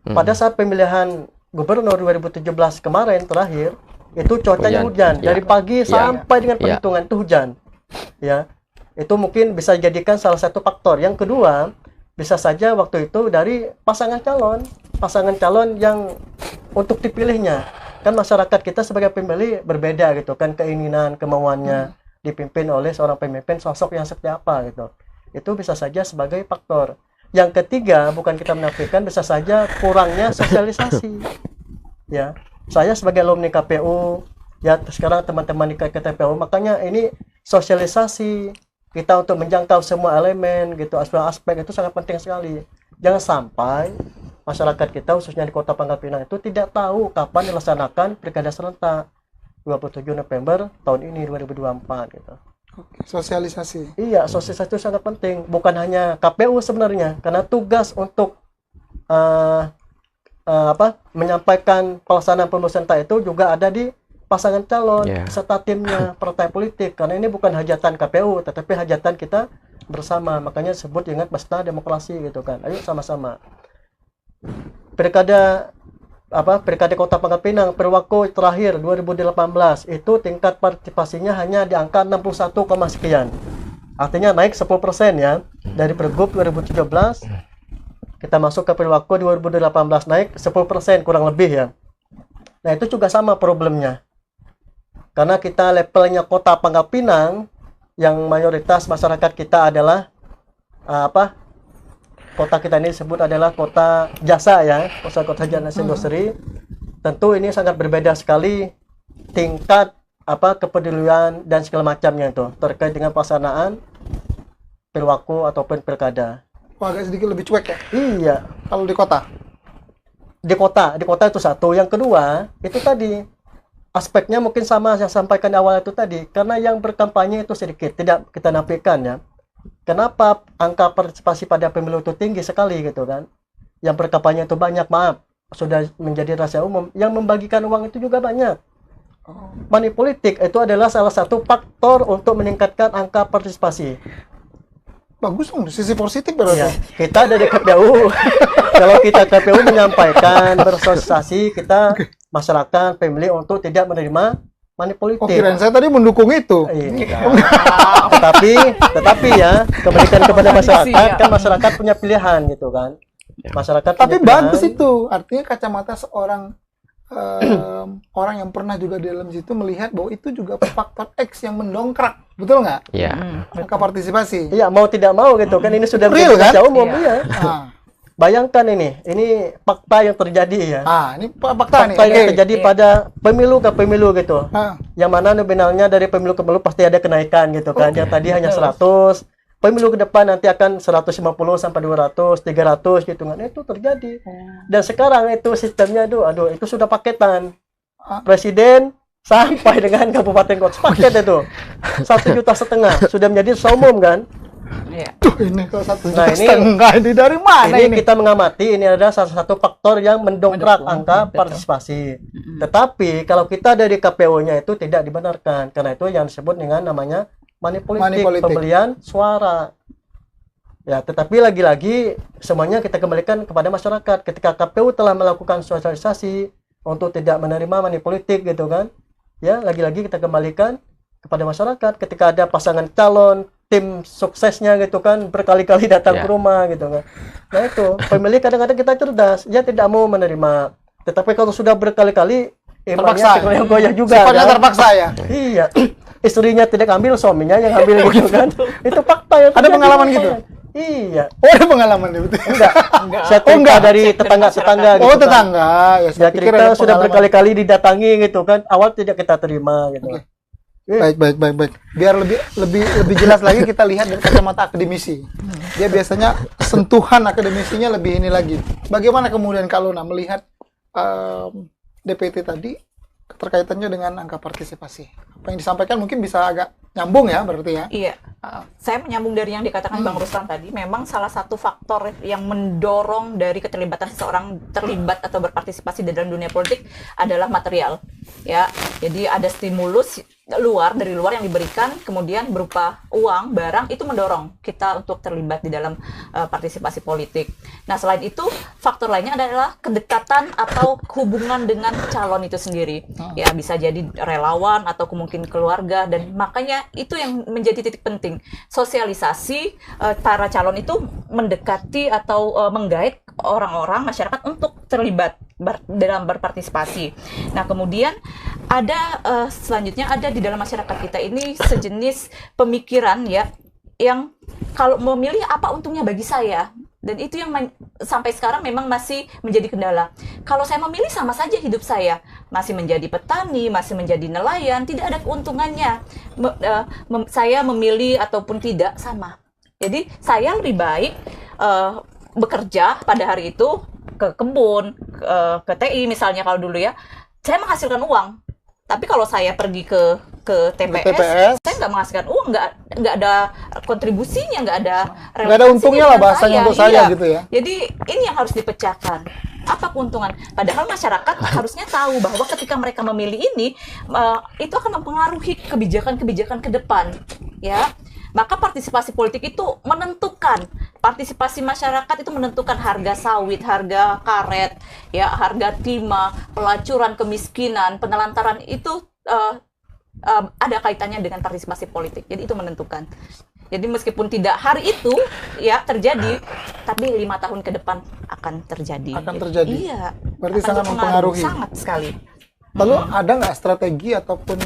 Speaker 4: Pada saat pemilihan gubernur 2017 kemarin terakhir, itu cuacanya hujan.
Speaker 3: Ya.
Speaker 4: Dari pagi sampai dengan
Speaker 3: Ya.
Speaker 4: perhitungan itu hujan. Ya. Itu mungkin bisa dijadikan salah satu faktor. Yang kedua, bisa saja waktu itu dari pasangan calon yang untuk dipilihnya. Kan masyarakat kita sebagai pemilih berbeda gitu kan, keinginan, kemauannya dipimpin oleh seorang pemimpin, sosok yang seperti apa gitu. Itu bisa saja sebagai faktor. Yang ketiga, bukan kita menafikan, bisa saja kurangnya sosialisasi. Ya, saya sebagai alumni KPU, ya sekarang teman-teman di KTPU, makanya ini sosialisasi kita untuk menjangkau semua elemen gitu, aspek-aspek itu sangat penting sekali. Jangan sampai masyarakat kita khususnya di Kota Pangkal Pinang itu tidak tahu kapan dilaksanakan pilkada serentak 27 November tahun ini 2024 gitu.
Speaker 2: Oke, sosialisasi.
Speaker 4: Iya, sosialisasi itu sangat penting. Bukan hanya KPU sebenarnya, karena tugas untuk menyampaikan pelaksanaan pemilu serentak itu juga ada di pasangan calon serta timnya partai politik. Karena ini bukan hajatan KPU, tetapi hajatan kita bersama. Makanya disebut ingat pesta demokrasi gitu kan. Ayo sama-sama. Pilkada Kota Pangkal Pinang periwaktu terakhir 2018 itu tingkat partisipasinya hanya di angka 61, sekian. Artinya naik 10% ya. Dari Pilgub 2017 kita masuk ke periwaktu 2018 naik 10% kurang lebih ya. Nah, itu juga sama problemnya. Karena kita levelnya Kota Pangkal Pinang yang mayoritas masyarakat kita adalah kota kita ini disebut adalah kota jasa ya, kota jasa industri. Tentu ini sangat berbeda sekali tingkat kepedulian dan segala macamnya itu terkait dengan pelaksanaan pilwaktu ataupun pilkada.
Speaker 2: Agak sedikit lebih cuek ya?
Speaker 4: Iya.
Speaker 2: Kalau di kota?
Speaker 4: Di kota itu satu. Yang kedua, itu tadi aspeknya mungkin sama yang sampaikan di awal itu tadi, karena yang berkampanye itu sedikit, tidak kita nafikan ya. Kenapa angka partisipasi pada pemilu itu tinggi sekali gitu kan? Yang berkampanye itu banyak, maaf, sudah menjadi rahasia umum. Yang membagikan uang itu juga banyak. Money politik itu adalah salah satu faktor untuk meningkatkan angka partisipasi.
Speaker 2: Bagus dong, sisi positif berarti.
Speaker 4: Ya, kita dari KPU, kalau kita KPU menyampaikan bersosialisasi, kita masyarakat pemilih untuk tidak menerima money politik.
Speaker 2: Oh, kirain saya tadi mendukung itu.
Speaker 4: Iya. tetapi ya, kembalikan kepada masyarakat, kan masyarakat punya pilihan gitu kan. Masyarakat
Speaker 2: Tapi
Speaker 4: punya
Speaker 2: bagus
Speaker 4: pilihan.
Speaker 2: itu, artinya kacamata seorang orang yang pernah juga di dalam situ melihat bahwa itu juga faktor X yang mendongkrak, betul nggak?
Speaker 3: Ya.
Speaker 2: Angka partisipasi.
Speaker 4: Iya, mau tidak mau gitu kan, ini sudah
Speaker 2: Real,
Speaker 4: menjadi
Speaker 2: kan?
Speaker 4: rahasia umum.
Speaker 5: Iya.
Speaker 4: Iya.
Speaker 2: Ah,
Speaker 4: Bayangkan ini fakta yang terjadi ya.
Speaker 2: ini fakta nih.
Speaker 4: Fakta yang
Speaker 2: Oke.
Speaker 4: terjadi pada pemilu ke pemilu gitu.
Speaker 2: Ah,
Speaker 4: Yang mana nominalnya dari pemilu ke pemilu pasti ada kenaikan gitu kan. Yang tadi hanya 100, pemilu ke depan nanti akan 150 sampai 200, 300 gitu kan. Itu terjadi. Dan sekarang itu sistemnya aduh itu sudah paketan. Presiden sampai dengan kabupaten kota paket itu 1,5 juta sudah menjadi umum kan.
Speaker 5: Iya.
Speaker 2: tuh ini kok 1,5
Speaker 4: Nah, ini-
Speaker 2: juta ini dari mana
Speaker 4: Ini
Speaker 2: ini?
Speaker 4: kita mengamati ini adalah salah satu faktor yang mendongkrak angka
Speaker 5: betul.
Speaker 4: partisipasi. Tetapi kalau kita dari KPU-nya itu tidak dibenarkan karena itu yang disebut dengan namanya money politik,
Speaker 2: politik.
Speaker 4: pembelian suara. Ya, tetapi lagi-lagi semuanya kita kembalikan kepada masyarakat. Ketika KPU telah melakukan sosialisasi untuk tidak menerima money politik gitu kan. Ya, lagi-lagi kita kembalikan kepada masyarakat. Ketika ada pasangan calon, tim suksesnya gitu kan berkali-kali datang
Speaker 3: Ya.
Speaker 4: ke rumah gitu kan. Nah, itu pemilih kadang-kadang kita cerdas, dia tidak mau menerima. Tetapi kalau sudah berkali-kali
Speaker 2: Terpaksa.
Speaker 4: imannya goyah juga
Speaker 2: Sifatnya
Speaker 4: kan.
Speaker 2: terpaksa ya.
Speaker 4: Iya. Istrinya tidak ambil, suaminya yang ambil gitu kan. Itu fakta yang
Speaker 2: Ada
Speaker 4: terjadi
Speaker 2: pengalaman
Speaker 4: di
Speaker 2: gitu?
Speaker 4: lapangan. Iya.
Speaker 2: Oh, ada pengalaman nih betul.
Speaker 4: Enggak. Saya
Speaker 2: Oh, enggak.
Speaker 4: dari tetangga-tetangga gitu.
Speaker 2: Oh,
Speaker 4: kan.
Speaker 2: tetangga. Ya, saya
Speaker 4: Ya,
Speaker 2: pikir
Speaker 4: kita
Speaker 2: ada
Speaker 4: sudah
Speaker 2: pengalaman.
Speaker 4: berkali-kali didatangi gitu kan. Awal tidak kita terima gitu.
Speaker 2: Oke. Baik. Biar lebih jelas lagi kita lihat dari kacamata akademisi. Dia biasanya sentuhan akademisinya lebih ini lagi. Bagaimana kemudian kalau melihat DPT tadi keterkaitannya dengan angka partisipasi? Apa yang disampaikan mungkin bisa agak nyambung ya berarti ya.
Speaker 5: Iya. Saya menyambung dari yang dikatakan Bang Ruslan tadi, memang salah satu faktor yang mendorong dari keterlibatan seseorang terlibat atau berpartisipasi di dalam dunia politik adalah material. Ya, jadi ada stimulus dari luar yang diberikan, kemudian berupa uang, barang, itu mendorong kita untuk terlibat di dalam partisipasi politik. Nah, selain itu, faktor lainnya adalah kedekatan atau hubungan dengan calon itu sendiri. Ya, bisa jadi relawan atau mungkin keluarga, dan makanya itu yang menjadi titik penting. Sosialisasi para calon itu mendekati atau menggait orang-orang masyarakat untuk terlibat dalam berpartisipasi. Nah, kemudian ada selanjutnya ada di dalam masyarakat kita ini sejenis pemikiran ya, yang kalau memilih apa untungnya bagi saya, dan itu yang sampai sekarang memang masih menjadi kendala. Kalau saya memilih sama saja hidup saya, masih menjadi petani, masih menjadi nelayan, tidak ada keuntungannya. Saya memilih ataupun tidak sama. Jadi saya lebih baik bekerja pada hari itu ke kebun, ke TI misalnya kalau dulu ya, saya menghasilkan uang. Tapi kalau saya pergi ke TPS, saya nggak menghasilkan uang, nggak ada kontribusinya, nggak ada
Speaker 2: untungnya lah bahasanya untuk saya gitu ya.
Speaker 5: Jadi ini yang harus dipecahkan. Apa keuntungan? Padahal masyarakat harusnya tahu bahwa ketika mereka memilih ini, itu akan mempengaruhi kebijakan-kebijakan ke depan, ya. Maka partisipasi politik itu menentukan, partisipasi masyarakat itu menentukan harga sawit, harga karet, ya, harga timah, pelacuran kemiskinan, penelantaran itu ada kaitannya dengan partisipasi politik. Jadi itu menentukan. Jadi meskipun tidak hari itu ya terjadi, tapi 5 tahun ke depan akan terjadi.
Speaker 2: Akan terjadi.
Speaker 5: Iya.
Speaker 2: Berarti
Speaker 5: akan
Speaker 2: sangat mempengaruhi.
Speaker 5: Sangat sekali.
Speaker 2: Lalu ada nggak strategi ataupun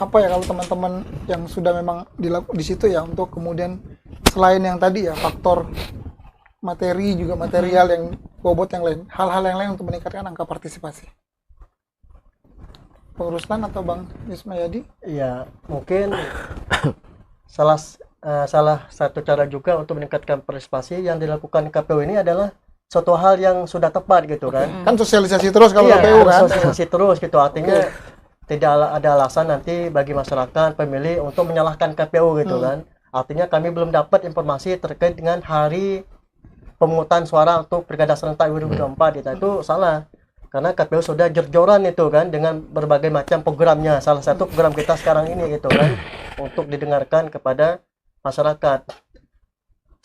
Speaker 2: apa ya kalau teman-teman yang sudah memang di situ ya untuk kemudian selain yang tadi ya faktor materi juga material yang bobot yang lain, hal-hal yang lain untuk meningkatkan angka partisipasi. Bang Ruslan atau Bang Ismayadi?
Speaker 4: Ya, mungkin salah satu cara juga untuk meningkatkan partisipasi yang dilakukan KPU ini adalah suatu hal yang sudah tepat gitu kan.
Speaker 2: Kan sosialisasi terus kalau
Speaker 4: Iya,
Speaker 2: KPU kan.
Speaker 4: sosialisasi terus gitu, artinya tidak ada alasan nanti bagi masyarakat pemilih untuk menyalahkan KPU gitu kan. Artinya kami belum dapat informasi terkait dengan hari pemungutan suara untuk Pilkada serentak 2024 itu salah. Karena KPU sudah jor-joran itu kan dengan berbagai macam programnya. Salah satu program kita sekarang ini gitu kan untuk didengarkan kepada masyarakat.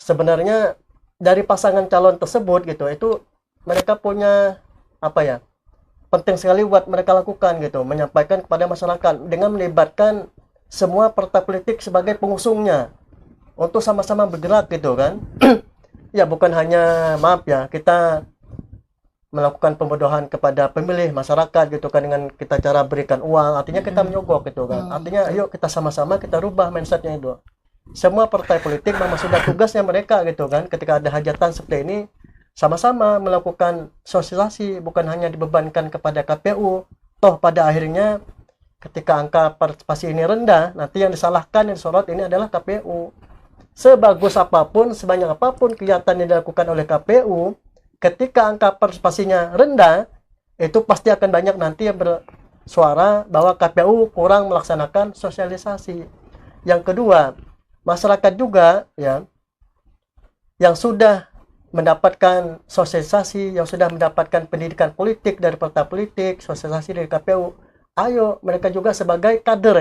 Speaker 4: Sebenarnya dari pasangan calon tersebut gitu, itu mereka punya apa ya? Penting sekali buat mereka lakukan gitu, menyampaikan kepada masyarakat dengan melibatkan semua partai politik sebagai pengusungnya untuk sama-sama bergerak gitu kan. Ya bukan hanya maaf ya kita melakukan pembodohan kepada pemilih masyarakat gitu kan dengan kita cara berikan uang, artinya kita menyogok gitu kan. Artinya ayo kita sama-sama kita rubah mindsetnya itu. Semua partai politik memang sudah tugasnya mereka gitu kan, ketika ada hajatan seperti ini sama-sama melakukan sosialisasi, bukan hanya dibebankan kepada KPU. Toh pada akhirnya ketika angka partisipasi ini rendah, nanti yang disalahkan, yang disorot ini adalah KPU. Sebagus apapun, sebanyak apapun kegiatan yang dilakukan oleh KPU, ketika angka partisipasinya rendah, itu pasti akan banyak nanti yang bersuara bahwa KPU kurang melaksanakan sosialisasi. Yang kedua, masyarakat juga ya yang sudah mendapatkan sosialisasi, yang sudah mendapatkan pendidikan politik dari partai politik, sosialisasi dari KPU, ayo mereka juga sebagai kader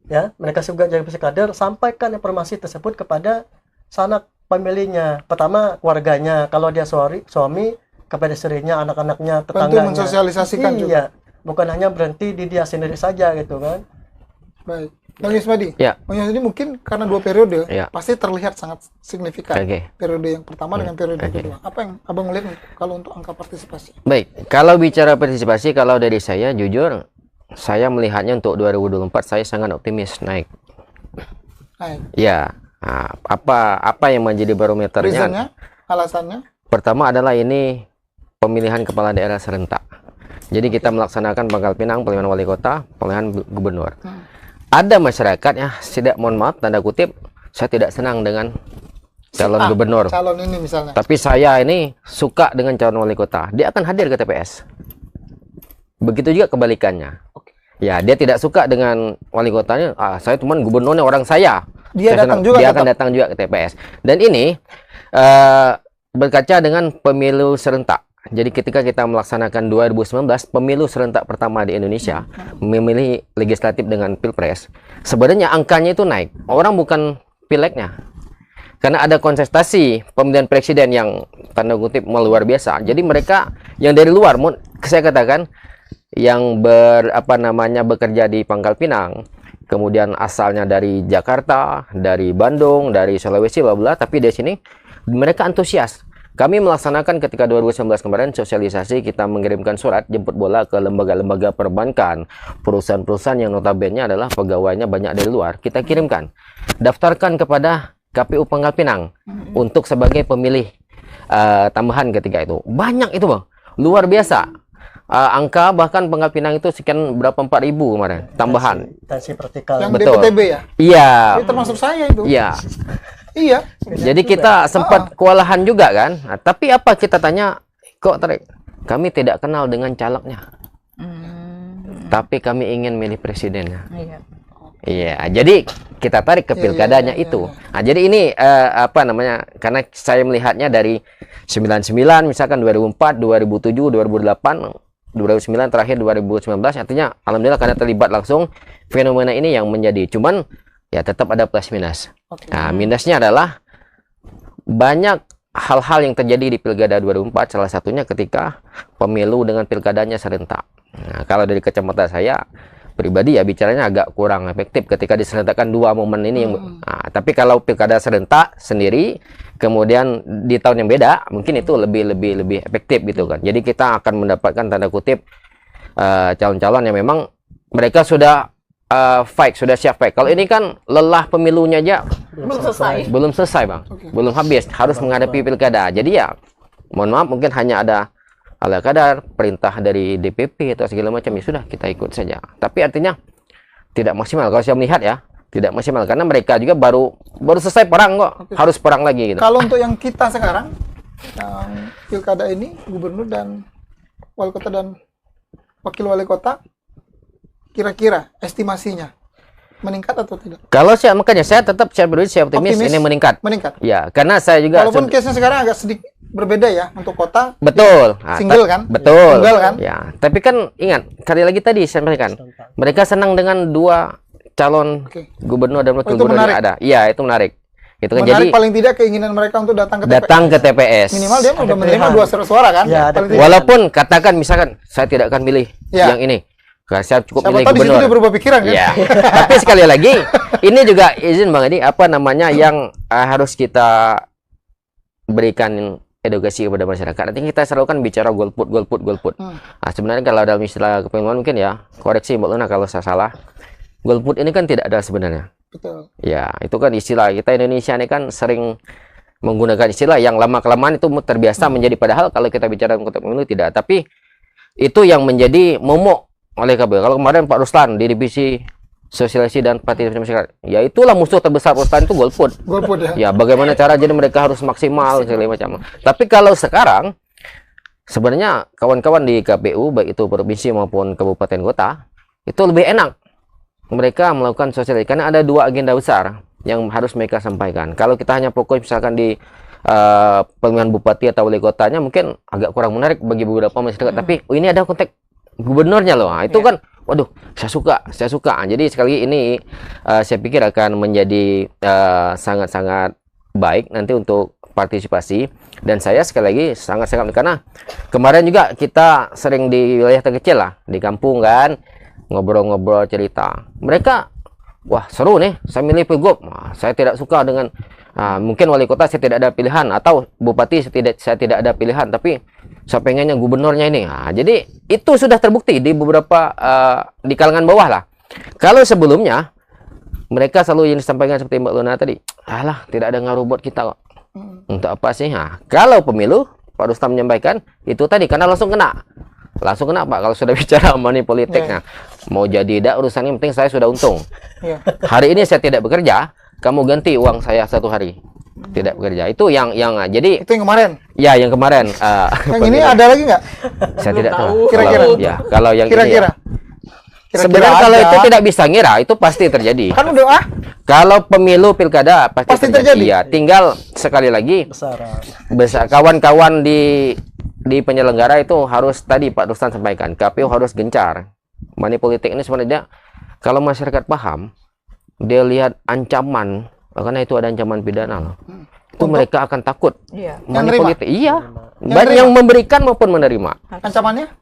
Speaker 4: ya mereka juga jadi kader, sampaikan informasi tersebut kepada sanak pemilihnya. Pertama keluarganya, kalau dia suami kepada istrinya, anak-anaknya, tetangganya.
Speaker 2: Bantu mensosialisasikan juga.
Speaker 4: Bukan hanya berhenti di dia sendiri saja gitu kan.
Speaker 2: Baik. Bang Ismadi,
Speaker 3: Ya.
Speaker 2: Bang Ismadi mungkin karena 2 periode
Speaker 3: Ya.
Speaker 2: pasti terlihat sangat signifikan.
Speaker 3: Oke.
Speaker 2: Periode yang pertama dengan periode kedua. Apa yang Abang melihat kalau untuk angka partisipasi?
Speaker 3: Baik, kalau bicara partisipasi, kalau dari saya jujur, saya melihatnya untuk 2024 saya sangat optimis naik.
Speaker 2: Naik.
Speaker 3: Ya, nah, apa yang menjadi barometernya?
Speaker 2: Reasonnya, alasannya?
Speaker 3: Pertama adalah ini pemilihan kepala daerah serentak. Jadi kita melaksanakan Pangkal Pinang, pemilihan wali kota, pemilihan gubernur. Ada masyarakat ya, tidak, mohon maaf tanda kutip, saya tidak senang dengan calon gubernur.
Speaker 2: Calon ini misalnya.
Speaker 3: Tapi saya ini suka dengan calon wali kota. Dia akan hadir ke TPS. Begitu juga kebalikannya. Ya, dia tidak suka dengan wali kotanya. Saya cuman gubernurnya orang saya.
Speaker 2: Dia
Speaker 3: Saya
Speaker 2: datang
Speaker 3: senang.
Speaker 2: juga
Speaker 3: Dia
Speaker 2: tetap.
Speaker 3: akan datang juga ke TPS. Dan ini berkaca dengan pemilu serentak. Jadi ketika kita melaksanakan 2019 pemilu serentak pertama di Indonesia, memilih legislatif dengan pilpres, sebenarnya angkanya itu naik. Orang bukan pileknya. Karena ada kontestasi pemilihan presiden yang tanda kutip luar biasa. Jadi mereka yang dari luar, saya katakan yang bekerja di Pangkal Pinang, kemudian asalnya dari Jakarta, dari Bandung, dari Sulawesi, bla bla, tapi di sini mereka antusias. Kami melaksanakan ketika 2019 kemarin sosialisasi, kita mengirimkan surat jemput bola ke lembaga-lembaga perbankan, perusahaan-perusahaan yang notabene adalah pegawainya banyak dari luar. Kita kirimkan, daftarkan kepada KPU Pangkal Pinang untuk sebagai pemilih tambahan ketika itu. Banyak itu bang, luar biasa. Angka bahkan Pangkal Pinang itu sekian berapa 4.000 kemarin tambahan.
Speaker 4: Tensi vertikal.
Speaker 2: Yang
Speaker 3: Betul.
Speaker 2: DPTB ya?
Speaker 3: Iya.
Speaker 2: Itu termasuk saya itu.
Speaker 3: Iya.
Speaker 2: Iya.
Speaker 3: Jadi kita sempat kewalahan juga kan. Nah, tapi apa kita tanya, kok Tarik, kami tidak kenal dengan calegnya, tapi kami ingin milih presidennya.
Speaker 5: Iya.
Speaker 3: Iya, jadi kita tarik ke pilkadanya itu. Nah, jadi ini apa namanya? Karena saya melihatnya dari 99, misalkan 2004, 2007, 2008, 2009 terakhir 2019, artinya alhamdulillah karena terlibat langsung fenomena ini yang menjadi. Cuman ya tetap ada plus minus. Nah, minusnya adalah banyak hal-hal yang terjadi di pilkada 2004, salah satunya ketika pemilu dengan pilkadanya serentak. Nah, kalau dari kacamata saya pribadi ya bicaranya agak kurang efektif ketika diserentakkan dua momen ini yang tapi kalau pilkada serentak sendiri kemudian di tahun yang beda mungkin itu lebih efektif gitu kan. Jadi kita akan mendapatkan tanda kutip calon-calon yang memang mereka sudah fight, sudah siap fight. Kalau ini kan lelah pemilunya aja belum selesai Bang. Belum habis, harus menghadapi pilkada. Jadi ya mohon maaf mungkin hanya ada ala kadar perintah dari DPP atau segala macam, ya sudah kita ikut saja. Tapi artinya tidak maksimal kalau saya melihat ya, tidak maksimal karena mereka juga baru selesai perang kok, harus perang lagi gitu.
Speaker 2: Kalau untuk yang kita sekarang yang pilkada ini, gubernur dan wali kota dan wakil wali kota, kira-kira estimasinya meningkat atau tidak?
Speaker 3: Kalau saya makanya saya tetap saya optimis ini meningkat.
Speaker 2: Meningkat.
Speaker 3: Ya, karena saya juga
Speaker 2: walaupun case-nya sekarang agak sedikit berbeda ya untuk kota.
Speaker 3: Betul.
Speaker 2: Single kan?
Speaker 3: Betul.
Speaker 2: Tunggal kan?
Speaker 3: Ya, tapi kan ingat kali lagi tadi saya sampaikan, mereka senang dengan dua calon gubernur dan wakil gubernur yang ada. Iya, itu menarik. Itu kan
Speaker 2: menarik,
Speaker 3: jadi
Speaker 2: paling tidak keinginan mereka untuk datang ke
Speaker 3: TPS.
Speaker 2: Minimal dia udah menerima 2 suara kan?
Speaker 4: Ya,
Speaker 3: walaupun katakan misalkan saya tidak akan milih yang ini. Saya cukup milih gubernur.
Speaker 2: Dia berubah pikiran kan?
Speaker 3: Ya. Tapi sekali lagi ini juga izin Bang Edi, apa namanya yang harus kita berikan edukasi kepada masyarakat. Nanti kita selalu kan bicara golput. Nah, sebenarnya kalau dalam istilah kepemiluan mungkin ya, koreksi Mbak Luna kalau saya salah. Golput ini kan tidak ada sebenarnya.
Speaker 2: Betul.
Speaker 3: Ya, itu kan istilah kita Indonesia ini kan sering menggunakan istilah yang lama-kelamaan itu terbiasa menjadi, padahal kalau kita bicara konteks pemilu tidak. Tapi itu yang menjadi momok oleh KPU. Kalau kemarin Pak Ruslan di divisi sosialisasi dan partisipasi masyarakat, ya itulah musuh terbesar Ruslan itu golput.
Speaker 2: Golput ya.
Speaker 3: Ya, bagaimana cara jadi mereka harus maksimal segala macam. Tapi kalau sekarang sebenarnya kawan-kawan di KPU baik itu provinsi maupun kabupaten kota itu lebih enak mereka melakukan sosialisasi karena ada dua agenda besar yang harus mereka sampaikan. Kalau kita hanya fokus misalkan di pemilihan bupati atau wali kotanya mungkin agak kurang menarik bagi beberapa masyarakat. Tapi ini ada konteks gubernurnya loh. Nah, itu kan waduh, saya suka. Jadi sekali ini saya pikir akan menjadi sangat-sangat baik nanti untuk partisipasi. Dan saya sekali lagi sangat-sangat, karena kemarin juga kita sering di wilayah terkecil lah, di kampung kan, ngobrol-ngobrol cerita. Mereka, wah seru nih, saya milih pilgub. Nah, saya tidak suka dengan mungkin wali kota saya tidak ada pilihan, atau bupati saya tidak ada pilihan, tapi saya pengennya gubernurnya ini. Nah, jadi itu sudah terbukti di beberapa di kalangan bawah lah. Kalau sebelumnya mereka selalu yang disampaikan seperti Mbak Luna tadi, alah tidak ada ngaruh buat kita kok. Untuk apa sih? Nah, kalau pemilu Pak Rustam menyampaikan itu tadi karena langsung kena Pak kalau sudah bicara money politik. Nah, mau jadi tidak urusan yang penting saya sudah untung. Hari ini saya tidak bekerja, kamu ganti uang saya 1 hari tidak bekerja. Itu yang jadi
Speaker 2: itu yang kemarin. Ya,
Speaker 3: yang kemarin.
Speaker 2: Yang ini ada lagi nggak?
Speaker 3: Saya tidak tahu.
Speaker 2: Kira-kira.
Speaker 3: Kalau yang
Speaker 2: kira-kira.
Speaker 3: Sebenarnya kalau itu tidak bisa ngira, itu pasti terjadi.
Speaker 2: Kan udah
Speaker 3: Kalau pemilu pilkada pasti terjadi. Ya, tinggal sekali lagi besar kawan-kawan di penyelenggara itu harus tadi Pak Ruslan sampaikan, KPU harus gencar. Money politik ini sebenarnya kalau masyarakat paham, dia lihat ancaman, karena itu ada ancaman pidana loh. Itu mereka akan takut. Money politik. Iya. Baik yang memberikan maupun menerima.
Speaker 2: Ancamannya?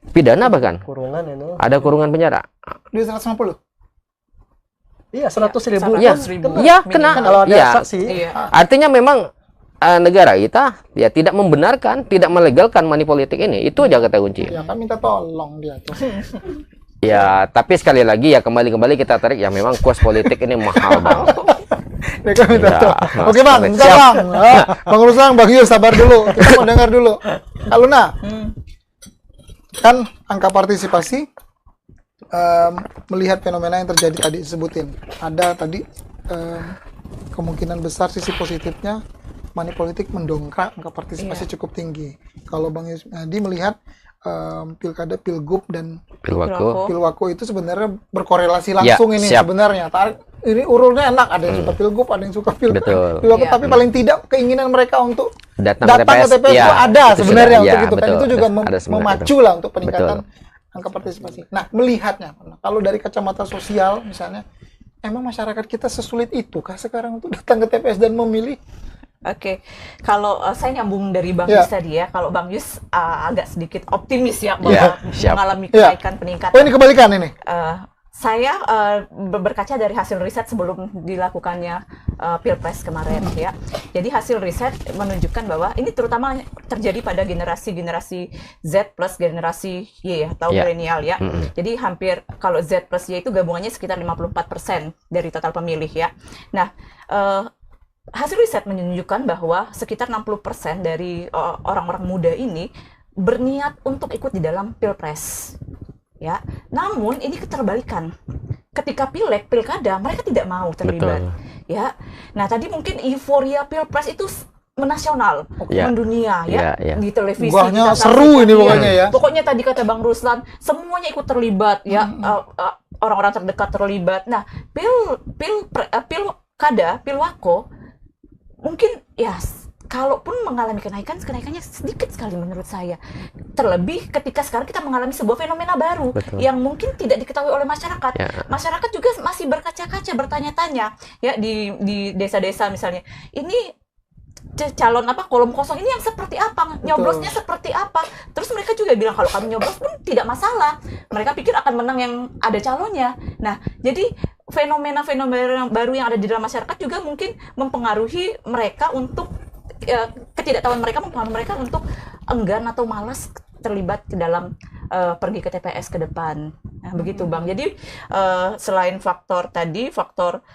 Speaker 3: Pidana bahkan.
Speaker 4: Kurungan itu.
Speaker 3: Ada kurungan penjara.
Speaker 2: Di 150.
Speaker 4: Iya, 100.000.
Speaker 3: Iya, kena.
Speaker 4: Kalau ada saksi.
Speaker 3: Artinya memang negara kita ya tidak membenarkan, tidak melegalkan money politik ini. Itu aja kata kunci.
Speaker 2: Ya kan minta tolong dia tuh.
Speaker 3: Ya, tapi sekali lagi ya kembali kita tarik ya memang kos politik ini mahal Bang.
Speaker 2: Mereka minta tolong. Oke Bang, bentar Bang. Bang Ruslan, Bang Yus sabar dulu. Kita mau dengar dulu. Aluna. Kan angka partisipasi melihat fenomena yang terjadi tadi disebutin. Ada tadi kemungkinan besar sisi positifnya money politik mendongkrak angka partisipasi cukup tinggi. Kalau Bang Yusmadi melihat pilkada, pilgub dan
Speaker 3: Pilwako.
Speaker 2: pilwako itu sebenarnya berkorelasi langsung ini
Speaker 3: siap.
Speaker 2: sebenarnya. Ini urutnya enak, ada yang suka pilgub, ada yang suka
Speaker 3: Betul.
Speaker 2: pilwako,
Speaker 5: Iya.
Speaker 2: tapi paling tidak keinginan mereka untuk
Speaker 3: Datang
Speaker 2: datang ke TPS
Speaker 3: ya,
Speaker 2: itu ada
Speaker 3: itu
Speaker 2: sebenarnya
Speaker 3: sudah.
Speaker 2: untuk
Speaker 3: Ya,
Speaker 2: itu kan
Speaker 3: betul.
Speaker 2: itu juga
Speaker 3: Ada sebenarnya
Speaker 2: memacu
Speaker 3: itu.
Speaker 2: lah untuk peningkatan
Speaker 3: Betul.
Speaker 2: angka partisipasi. Nah, melihatnya kalau dari kacamata sosial misalnya, emang masyarakat kita sesulit itukah sekarang untuk datang ke TPS dan memilih?
Speaker 5: Oke, kalau saya nyambung dari Bang
Speaker 2: Ya.
Speaker 5: Yus tadi ya, kalau Bang Yus agak sedikit optimis ya
Speaker 3: Ya,
Speaker 5: bahwa
Speaker 3: siap.
Speaker 5: mengalami
Speaker 2: Ya.
Speaker 5: peningkatan.
Speaker 2: Oh, ini kebalikan ini.
Speaker 5: Saya berkaca dari hasil riset sebelum dilakukannya Pilpres kemarin ya. Jadi hasil riset menunjukkan bahwa ini terutama terjadi pada generasi Z plus generasi Y ya, atau
Speaker 3: Ya.
Speaker 5: milenial ya. Jadi hampir kalau Z plus Y itu gabungannya sekitar 54% dari total pemilih ya. Nah, hasil riset menunjukkan bahwa sekitar 60% dari orang-orang muda ini berniat untuk ikut di dalam Pilpres. Ya, namun ini keterbalikan. Ketika pileg, pilkada, mereka tidak mau terlibat.
Speaker 3: Betul.
Speaker 5: Ya, nah tadi mungkin euforia Pilpres itu menasional,
Speaker 3: Ya.
Speaker 5: mendunia ya,
Speaker 3: Ya.
Speaker 5: di televisi.
Speaker 2: Wahnya
Speaker 5: kita
Speaker 2: seru
Speaker 5: saksikan,
Speaker 2: ini
Speaker 5: ya.
Speaker 2: pokoknya ya.
Speaker 5: Pokoknya tadi kata Bang Ruslan, semuanya ikut terlibat ya, orang-orang terdekat terlibat. Nah, pilkada, pilwako, mungkin ya kalaupun mengalami kenaikannya sedikit sekali menurut saya. Terlebih ketika sekarang kita mengalami sebuah fenomena baru
Speaker 3: Betul.
Speaker 5: yang mungkin tidak diketahui oleh masyarakat.
Speaker 3: Ya.
Speaker 5: Masyarakat juga masih berkaca-kaca, bertanya-tanya ya di desa-desa misalnya. Ini calon kolom kosong ini yang seperti apa, nyoblosnya seperti apa. Terus mereka juga bilang kalau kami nyoblos pun tidak masalah. Mereka pikir akan menang yang ada calonnya. Nah, jadi fenomena-fenomena baru yang ada di dalam masyarakat juga mungkin mempengaruhi mereka untuk ketidaktahuan mereka mempengaruhi mereka untuk enggan atau malas terlibat ke dalam pergi ke TPS ke depan. Nah, begitu Bang. Jadi selain faktor tadi, faktor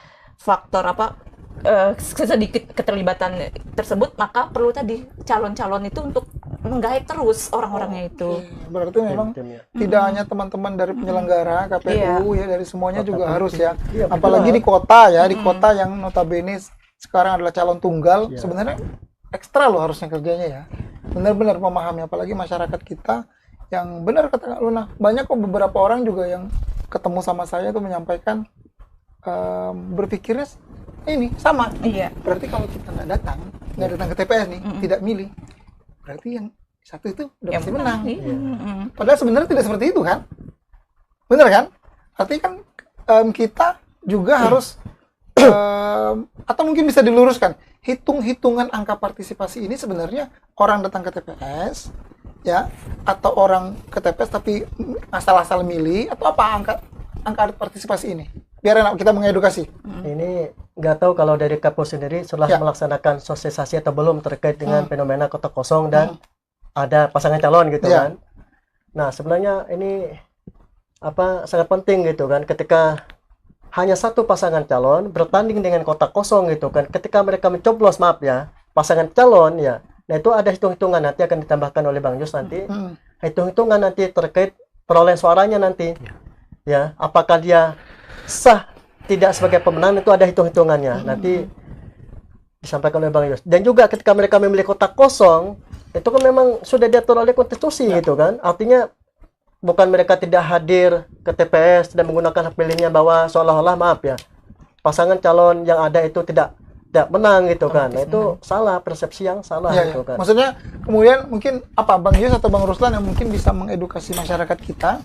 Speaker 5: sedikit keterlibatan tersebut, maka perlu tadi calon-calon itu untuk menggait terus orang-orangnya itu.
Speaker 2: Berarti memang
Speaker 4: Tim-tim, ya.
Speaker 2: tidak hanya teman-teman dari penyelenggara KPU ya, dari semuanya juga harus ya.
Speaker 4: Iya, betul.
Speaker 2: Apalagi di kota ya, di kota yang notabene sekarang adalah calon tunggal,
Speaker 4: Iya.
Speaker 2: sebenarnya ekstra loh harusnya kerjanya ya. Benar-benar memahami, apalagi masyarakat kita yang benar kata Kak Luna, banyak kok beberapa orang juga yang ketemu sama saya tuh menyampaikan berpikirnya ini sama.
Speaker 5: Iya.
Speaker 2: Berarti kalau kita nggak datang ke TPS nih, tidak milih, berarti yang satu itu udah pasti menang.
Speaker 5: Iya.
Speaker 2: Padahal sebenarnya tidak seperti itu kan? Bener kan? Artinya kan kita juga harus atau mungkin bisa diluruskan, hitung-hitungan angka partisipasi ini sebenarnya orang datang ke TPS ya, atau orang ke TPS tapi asal-asal milih, atau apa angka partisipasi ini? Biar enak kita mengedukasi.
Speaker 4: Ini nggak tahu kalau dari Kapolri sendiri setelah
Speaker 2: Ya.
Speaker 4: melaksanakan sosialisasi atau belum terkait dengan fenomena kota kosong dan ada pasangan calon gitu
Speaker 2: Ya.
Speaker 4: kan. Nah, sebenarnya ini sangat penting gitu kan, ketika hanya satu pasangan calon bertanding dengan kota kosong gitu kan, ketika mereka mencoblos pasangan calon ya, nah itu ada hitung-hitungan nanti akan ditambahkan oleh Bang Yus nanti, hitung-hitungan nanti terkait perolehan suaranya nanti ya, apakah dia sah tidak sebagai pemenang, itu ada hitung-hitungannya nanti disampaikan oleh Bang Yus. Dan juga ketika mereka memilih kota kosong, itu kan memang sudah diatur oleh konstitusi gitu kan, artinya bukan mereka tidak hadir ke TPS dan menggunakan hak pilihnya bahwa seolah-olah pasangan calon yang ada itu tidak menang gitu kan. Nah, itu salah, persepsi yang salah
Speaker 2: Ya,
Speaker 4: gitu
Speaker 2: ya.
Speaker 4: kan.
Speaker 2: Maksudnya kemudian mungkin Bang Yus atau Bang Ruslan yang mungkin bisa mengedukasi masyarakat kita,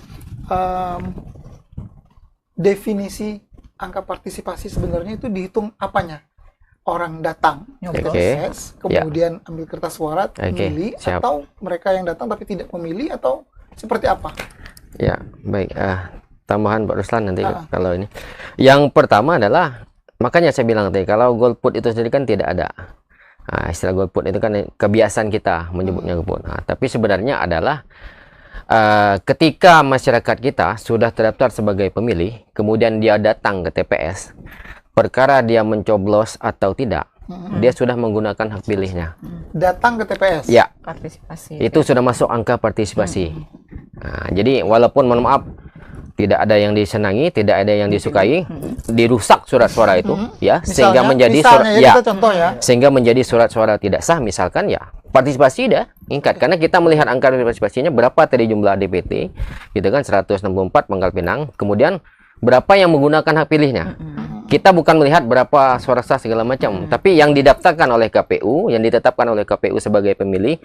Speaker 2: definisi angka partisipasi sebenarnya itu dihitung apanya? Orang datang ke
Speaker 5: Nyoblos.
Speaker 2: TPS, kemudian ambil kertas suara, memilih,
Speaker 3: siap.
Speaker 2: atau mereka yang datang tapi tidak memilih, atau seperti apa?
Speaker 3: Ya, baik. Tambahan Pak Ruslan nanti kalau ini. Yang pertama adalah, makanya saya bilang tadi, kalau golput itu sendiri kan tidak ada. Istilah golput itu kan kebiasaan kita menyebutnya golput. Tapi sebenarnya adalah ketika masyarakat kita sudah terdaftar sebagai pemilih, kemudian dia datang ke TPS, perkara dia mencoblos atau tidak, dia sudah menggunakan hak pilihnya.
Speaker 2: Datang ke TPS?
Speaker 3: Ya,
Speaker 5: Partisipasi.
Speaker 3: itu sudah masuk angka partisipasi. Jadi walaupun mohon maaf tidak ada yang disenangi, tidak ada yang disukai, dirusak surat suara itu, ya, sehingga menjadi surat,
Speaker 2: misalnya
Speaker 3: ya,
Speaker 2: kita contoh ya.
Speaker 3: sehingga menjadi surat suara tidak sah, misalkan, ya, partisipasi dah ingkat, karena kita melihat angka partisipasinya berapa tadi jumlah DPT, gitu kan, 164 Pangkal Pinang, kemudian berapa yang menggunakan hak pilihnya. Kita bukan melihat berapa suara sah segala macam, tapi yang didaftarkan oleh KPU, yang ditetapkan oleh KPU sebagai pemilih,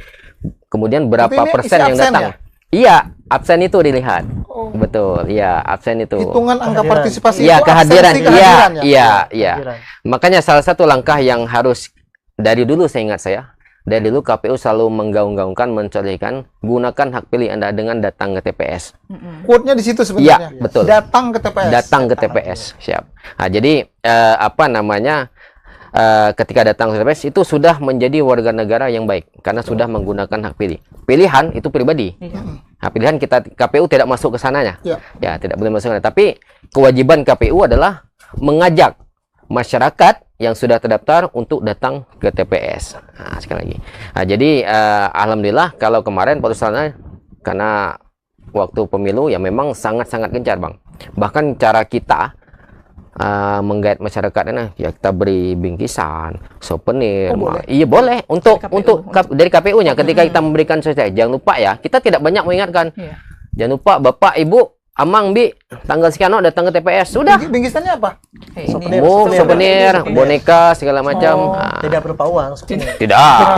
Speaker 3: kemudian berapa
Speaker 2: Berarti ini
Speaker 3: persen
Speaker 2: isi
Speaker 3: yang
Speaker 2: absen
Speaker 3: datang.
Speaker 2: ya?
Speaker 3: Iya, absen itu dilihat.
Speaker 2: Oh.
Speaker 3: Betul, ya, absen itu.
Speaker 2: Hitungan angka
Speaker 4: Kehadiran.
Speaker 2: partisipasi
Speaker 3: Iya,
Speaker 2: itu
Speaker 3: kehadiran.
Speaker 2: absensi
Speaker 3: Iya,
Speaker 2: kehadiran ya.
Speaker 3: iya, iya.
Speaker 4: Kehadiran.
Speaker 3: Makanya salah satu langkah yang harus dari dulu, saya ingat saya, dari dulu KPU selalu menggaung-gaungkan, mencontohkan, gunakan hak pilih Anda dengan datang ke TPS.
Speaker 2: Quote-nya di situ
Speaker 3: Iya,
Speaker 2: sebenarnya.
Speaker 3: betul.
Speaker 2: Datang ke TPS.
Speaker 3: Datang ke TPS, siap. Nah, jadi apa namanya? Ketika datang ke TPS itu sudah menjadi warga negara yang baik karena sudah menggunakan hak pilih. Pilihan itu pribadi.
Speaker 5: Iya.
Speaker 3: Nah, pilihan kita KPU tidak masuk ke sananya.
Speaker 2: Ya.
Speaker 3: Ya, tidak boleh masuk ke sana. Tapi kewajiban KPU adalah mengajak masyarakat yang sudah terdaftar untuk datang ke TPS. Nah, sekali lagi. Nah, jadi alhamdulillah kalau kemarin putusannya karena waktu pemilu ya memang sangat-sangat gencar, Bang. Bahkan cara kita menggait masyarakatnya, ya kita beri bingkisan, souvenir.
Speaker 2: Oh, boleh?
Speaker 3: Iya boleh untuk
Speaker 5: Dari KPU.
Speaker 3: untuk dari KPU-nya ketika kita memberikan sosial. Jangan lupa ya, kita tidak banyak mengingatkan.
Speaker 5: Iya.
Speaker 3: Jangan lupa Bapak, Ibu, Amang, Bi, tanggal sekian datang ke TPS. Sudah.
Speaker 2: Bingkisannya apa?
Speaker 5: Kayak
Speaker 4: Souvenir.
Speaker 5: ini.
Speaker 3: Souvenir, boneka segala macam.
Speaker 2: Oh,
Speaker 3: Ah,
Speaker 4: Tidak berupa uang sebenarnya.
Speaker 3: tidak.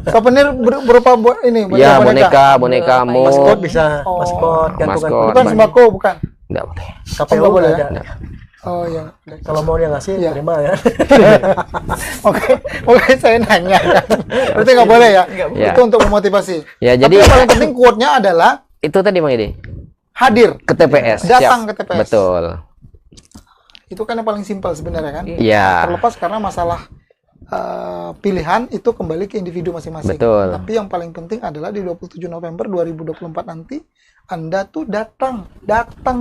Speaker 2: Souvenir berupa ini
Speaker 3: Ya, boneka
Speaker 5: Boneka,
Speaker 3: mood.
Speaker 4: Maskot bisa,
Speaker 2: Oh.
Speaker 4: maskot, gantungan
Speaker 3: Maskot.
Speaker 4: kunci.
Speaker 2: Bukan sembako, bukan.
Speaker 3: Tidak boleh.
Speaker 4: KPU
Speaker 2: nggak boleh
Speaker 4: ada.
Speaker 3: ya?
Speaker 2: Oh iya.
Speaker 4: Kalau mau dia ngasih,
Speaker 2: Iya.
Speaker 4: terima ya.
Speaker 2: Oke, saya nanya. Berarti nggak boleh ya?
Speaker 5: Nggak
Speaker 3: boleh.
Speaker 2: Itu untuk memotivasi.
Speaker 3: Ya,
Speaker 2: Tapi
Speaker 3: jadi
Speaker 2: yang paling penting quote-nya adalah
Speaker 3: itu tadi Bang Ide.
Speaker 2: hadir.
Speaker 3: Ke TPS.
Speaker 2: Datang
Speaker 3: siap.
Speaker 2: ke TPS.
Speaker 3: Betul.
Speaker 2: Itu kan yang paling simpel sebenarnya kan.
Speaker 3: Iya.
Speaker 2: Terlepas karena masalah pilihan itu kembali ke individu masing-masing.
Speaker 3: Betul.
Speaker 2: Tapi yang paling penting adalah di 27 November 2024 nanti Anda tuh datang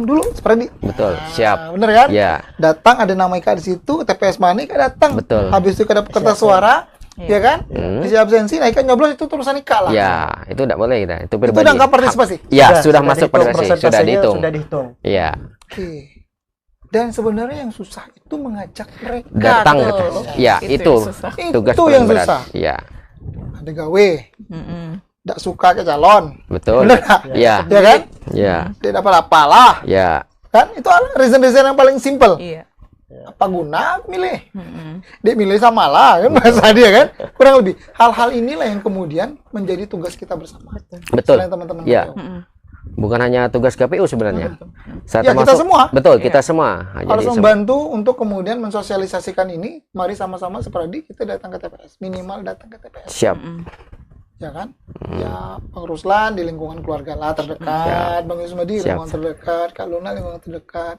Speaker 2: dulu seperti
Speaker 3: Betul. Siap.
Speaker 2: bener kan?
Speaker 3: Ya.
Speaker 2: Datang ada nama Ika di situ, TPS mana Ika datang.
Speaker 3: Betul.
Speaker 2: Habis itu ada kertas suara, ya kan? Isi absensi, nah Ika nyoblos itu urusan Ika lah.
Speaker 3: Ya, itu tidak boleh kita. Itu
Speaker 2: Itu
Speaker 3: pribadi.
Speaker 2: udah nggak partisipasi.
Speaker 3: Ya, sudah masuk
Speaker 4: dihitung,
Speaker 3: partisipasi, sudah
Speaker 4: persentasenya
Speaker 3: dihitung.
Speaker 4: Sudah dihitung.
Speaker 3: Iya.
Speaker 2: Oke. Dan sebenarnya yang susah itu mengajak mereka.
Speaker 3: Datang ke
Speaker 5: Betul.
Speaker 3: TPS. Ya,
Speaker 5: Itu
Speaker 3: itu
Speaker 5: yang susah.
Speaker 3: tugas
Speaker 2: Itu
Speaker 3: paling
Speaker 2: yang
Speaker 3: berat.
Speaker 2: susah.
Speaker 3: Iya.
Speaker 2: Ada gawe,
Speaker 5: Mm-mm.
Speaker 2: nggak suka ke calon,
Speaker 3: Betul.
Speaker 2: bener nggak?
Speaker 3: Iya.
Speaker 2: Ya kan?
Speaker 3: Iya.
Speaker 2: Tidak dapat apalah,
Speaker 3: Ya.
Speaker 2: kan? Itu reason-reason yang paling simple.
Speaker 5: Iya.
Speaker 2: Apa guna milih?
Speaker 5: Mm-mm.
Speaker 2: Dia milih sama lah, kan bahasa dia kan? Kurang lebih. Hal-hal inilah yang kemudian menjadi tugas kita bersama.
Speaker 3: Betul.
Speaker 2: Selain teman-teman
Speaker 3: Iya.
Speaker 2: KPU.
Speaker 5: Mm-mm.
Speaker 3: Bukan hanya tugas KPU sebenarnya. Saya
Speaker 2: Ya, kita semua.
Speaker 3: Betul, kita semua. Nah,
Speaker 2: Harus
Speaker 3: jadi
Speaker 2: membantu untuk kemudian mensosialisasikan ini. Mari sama-sama seperti kita datang ke TPS, minimal datang ke TPS,
Speaker 3: siap.
Speaker 5: Mm-mm.
Speaker 2: ya kan? Ya, Bang Ruslan di lingkungan keluarga lah terdekat, Bang Yusma di
Speaker 3: Siap.
Speaker 2: lingkungan terdekat, Kak Luna lingkungan terdekat,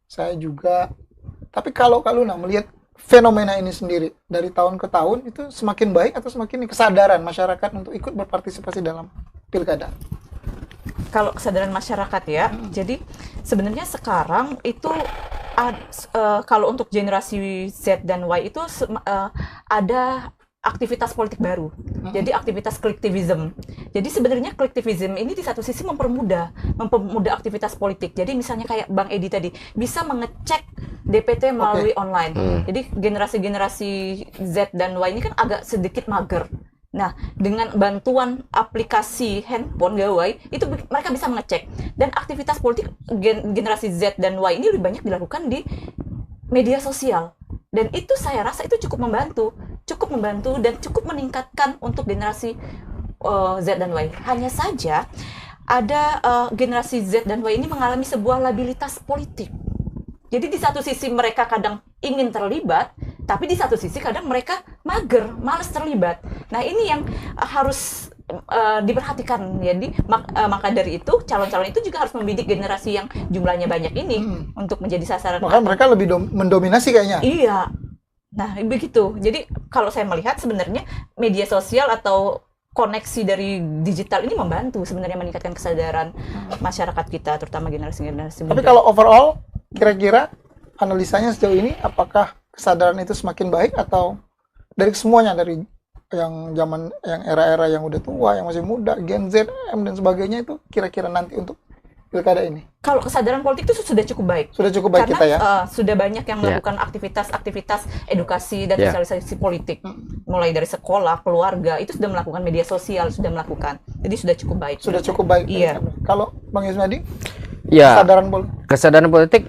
Speaker 2: saya juga. Tapi kalau Kak Luna melihat fenomena ini sendiri dari tahun ke tahun itu semakin baik atau semakin kesadaran masyarakat untuk ikut berpartisipasi dalam pilkada?
Speaker 5: Kalau kesadaran masyarakat ya, jadi sebenarnya sekarang itu kalau untuk generasi Z dan Y itu ada aktivitas politik baru. Jadi aktivitas kolektivisme. Jadi sebenarnya kolektivisme ini di satu sisi mempermudah aktivitas politik. Jadi misalnya kayak Bang Edi tadi bisa mengecek DPT melalui online. Jadi generasi-generasi Z dan Y ini kan agak sedikit mager. Nah, dengan bantuan aplikasi handphone gawai, itu mereka bisa mengecek. Dan aktivitas politik generasi Z dan Y ini lebih banyak dilakukan di media sosial. Dan itu saya rasa itu cukup membantu dan cukup meningkatkan untuk generasi Z dan Y. Hanya saja ada generasi Z dan Y ini mengalami sebuah labilitas politik. Jadi di satu sisi mereka kadang ingin terlibat, tapi di satu sisi kadang mereka mager, malas terlibat. Nah ini yang harus diperhatikan. Jadi maka dari itu calon-calon itu juga harus membidik generasi yang jumlahnya banyak ini untuk menjadi sasaran.
Speaker 2: Maka mereka lebih mendominasi kayaknya.
Speaker 5: Iya. Nah begitu. Jadi kalau saya melihat sebenarnya media sosial atau koneksi dari digital ini membantu sebenarnya meningkatkan kesadaran masyarakat kita, terutama generasi-generasi muda.
Speaker 2: Tapi kalau overall, kira-kira analisanya sejauh ini, apakah kesadaran itu semakin baik atau dari semuanya, dari yang zaman, yang era-era yang udah tua, yang masih muda, Gen Z, M dan sebagainya itu kira-kira nanti untuk pilkada ini?
Speaker 5: Kalau kesadaran politik itu sudah cukup baik.
Speaker 2: Sudah cukup baik
Speaker 5: Karena
Speaker 2: kita ya.
Speaker 5: sudah banyak yang melakukan aktivitas-aktivitas edukasi dan sosialisasi politik, mulai dari sekolah, keluarga, itu sudah melakukan media sosial, sudah melakukan. Jadi sudah cukup baik.
Speaker 2: Sudah cukup baik.
Speaker 5: Iya.
Speaker 2: Kalau Bang Yusmadi,
Speaker 3: Ya,
Speaker 2: kesadaran politik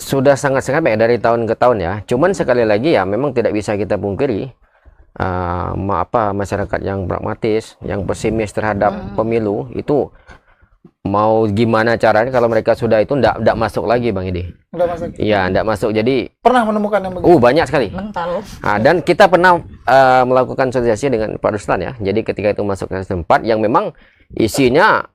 Speaker 3: sudah sangat-sangat baik dari tahun ke tahun ya. Cuman sekali lagi ya, memang tidak bisa kita pungkiri masyarakat yang pragmatis, yang pesimis terhadap pemilu itu mau gimana caranya kalau mereka sudah itu ndak masuk lagi Bang Edi.
Speaker 2: udah masuk.
Speaker 3: Iya, ndak masuk. Jadi
Speaker 2: Pernah menemukan yang begitu?
Speaker 3: banyak sekali.
Speaker 5: Mental.
Speaker 3: Dan kita pernah melakukan sosialisasi dengan Pak Ruslan ya. Jadi ketika itu masuk ke tempat yang memang isinya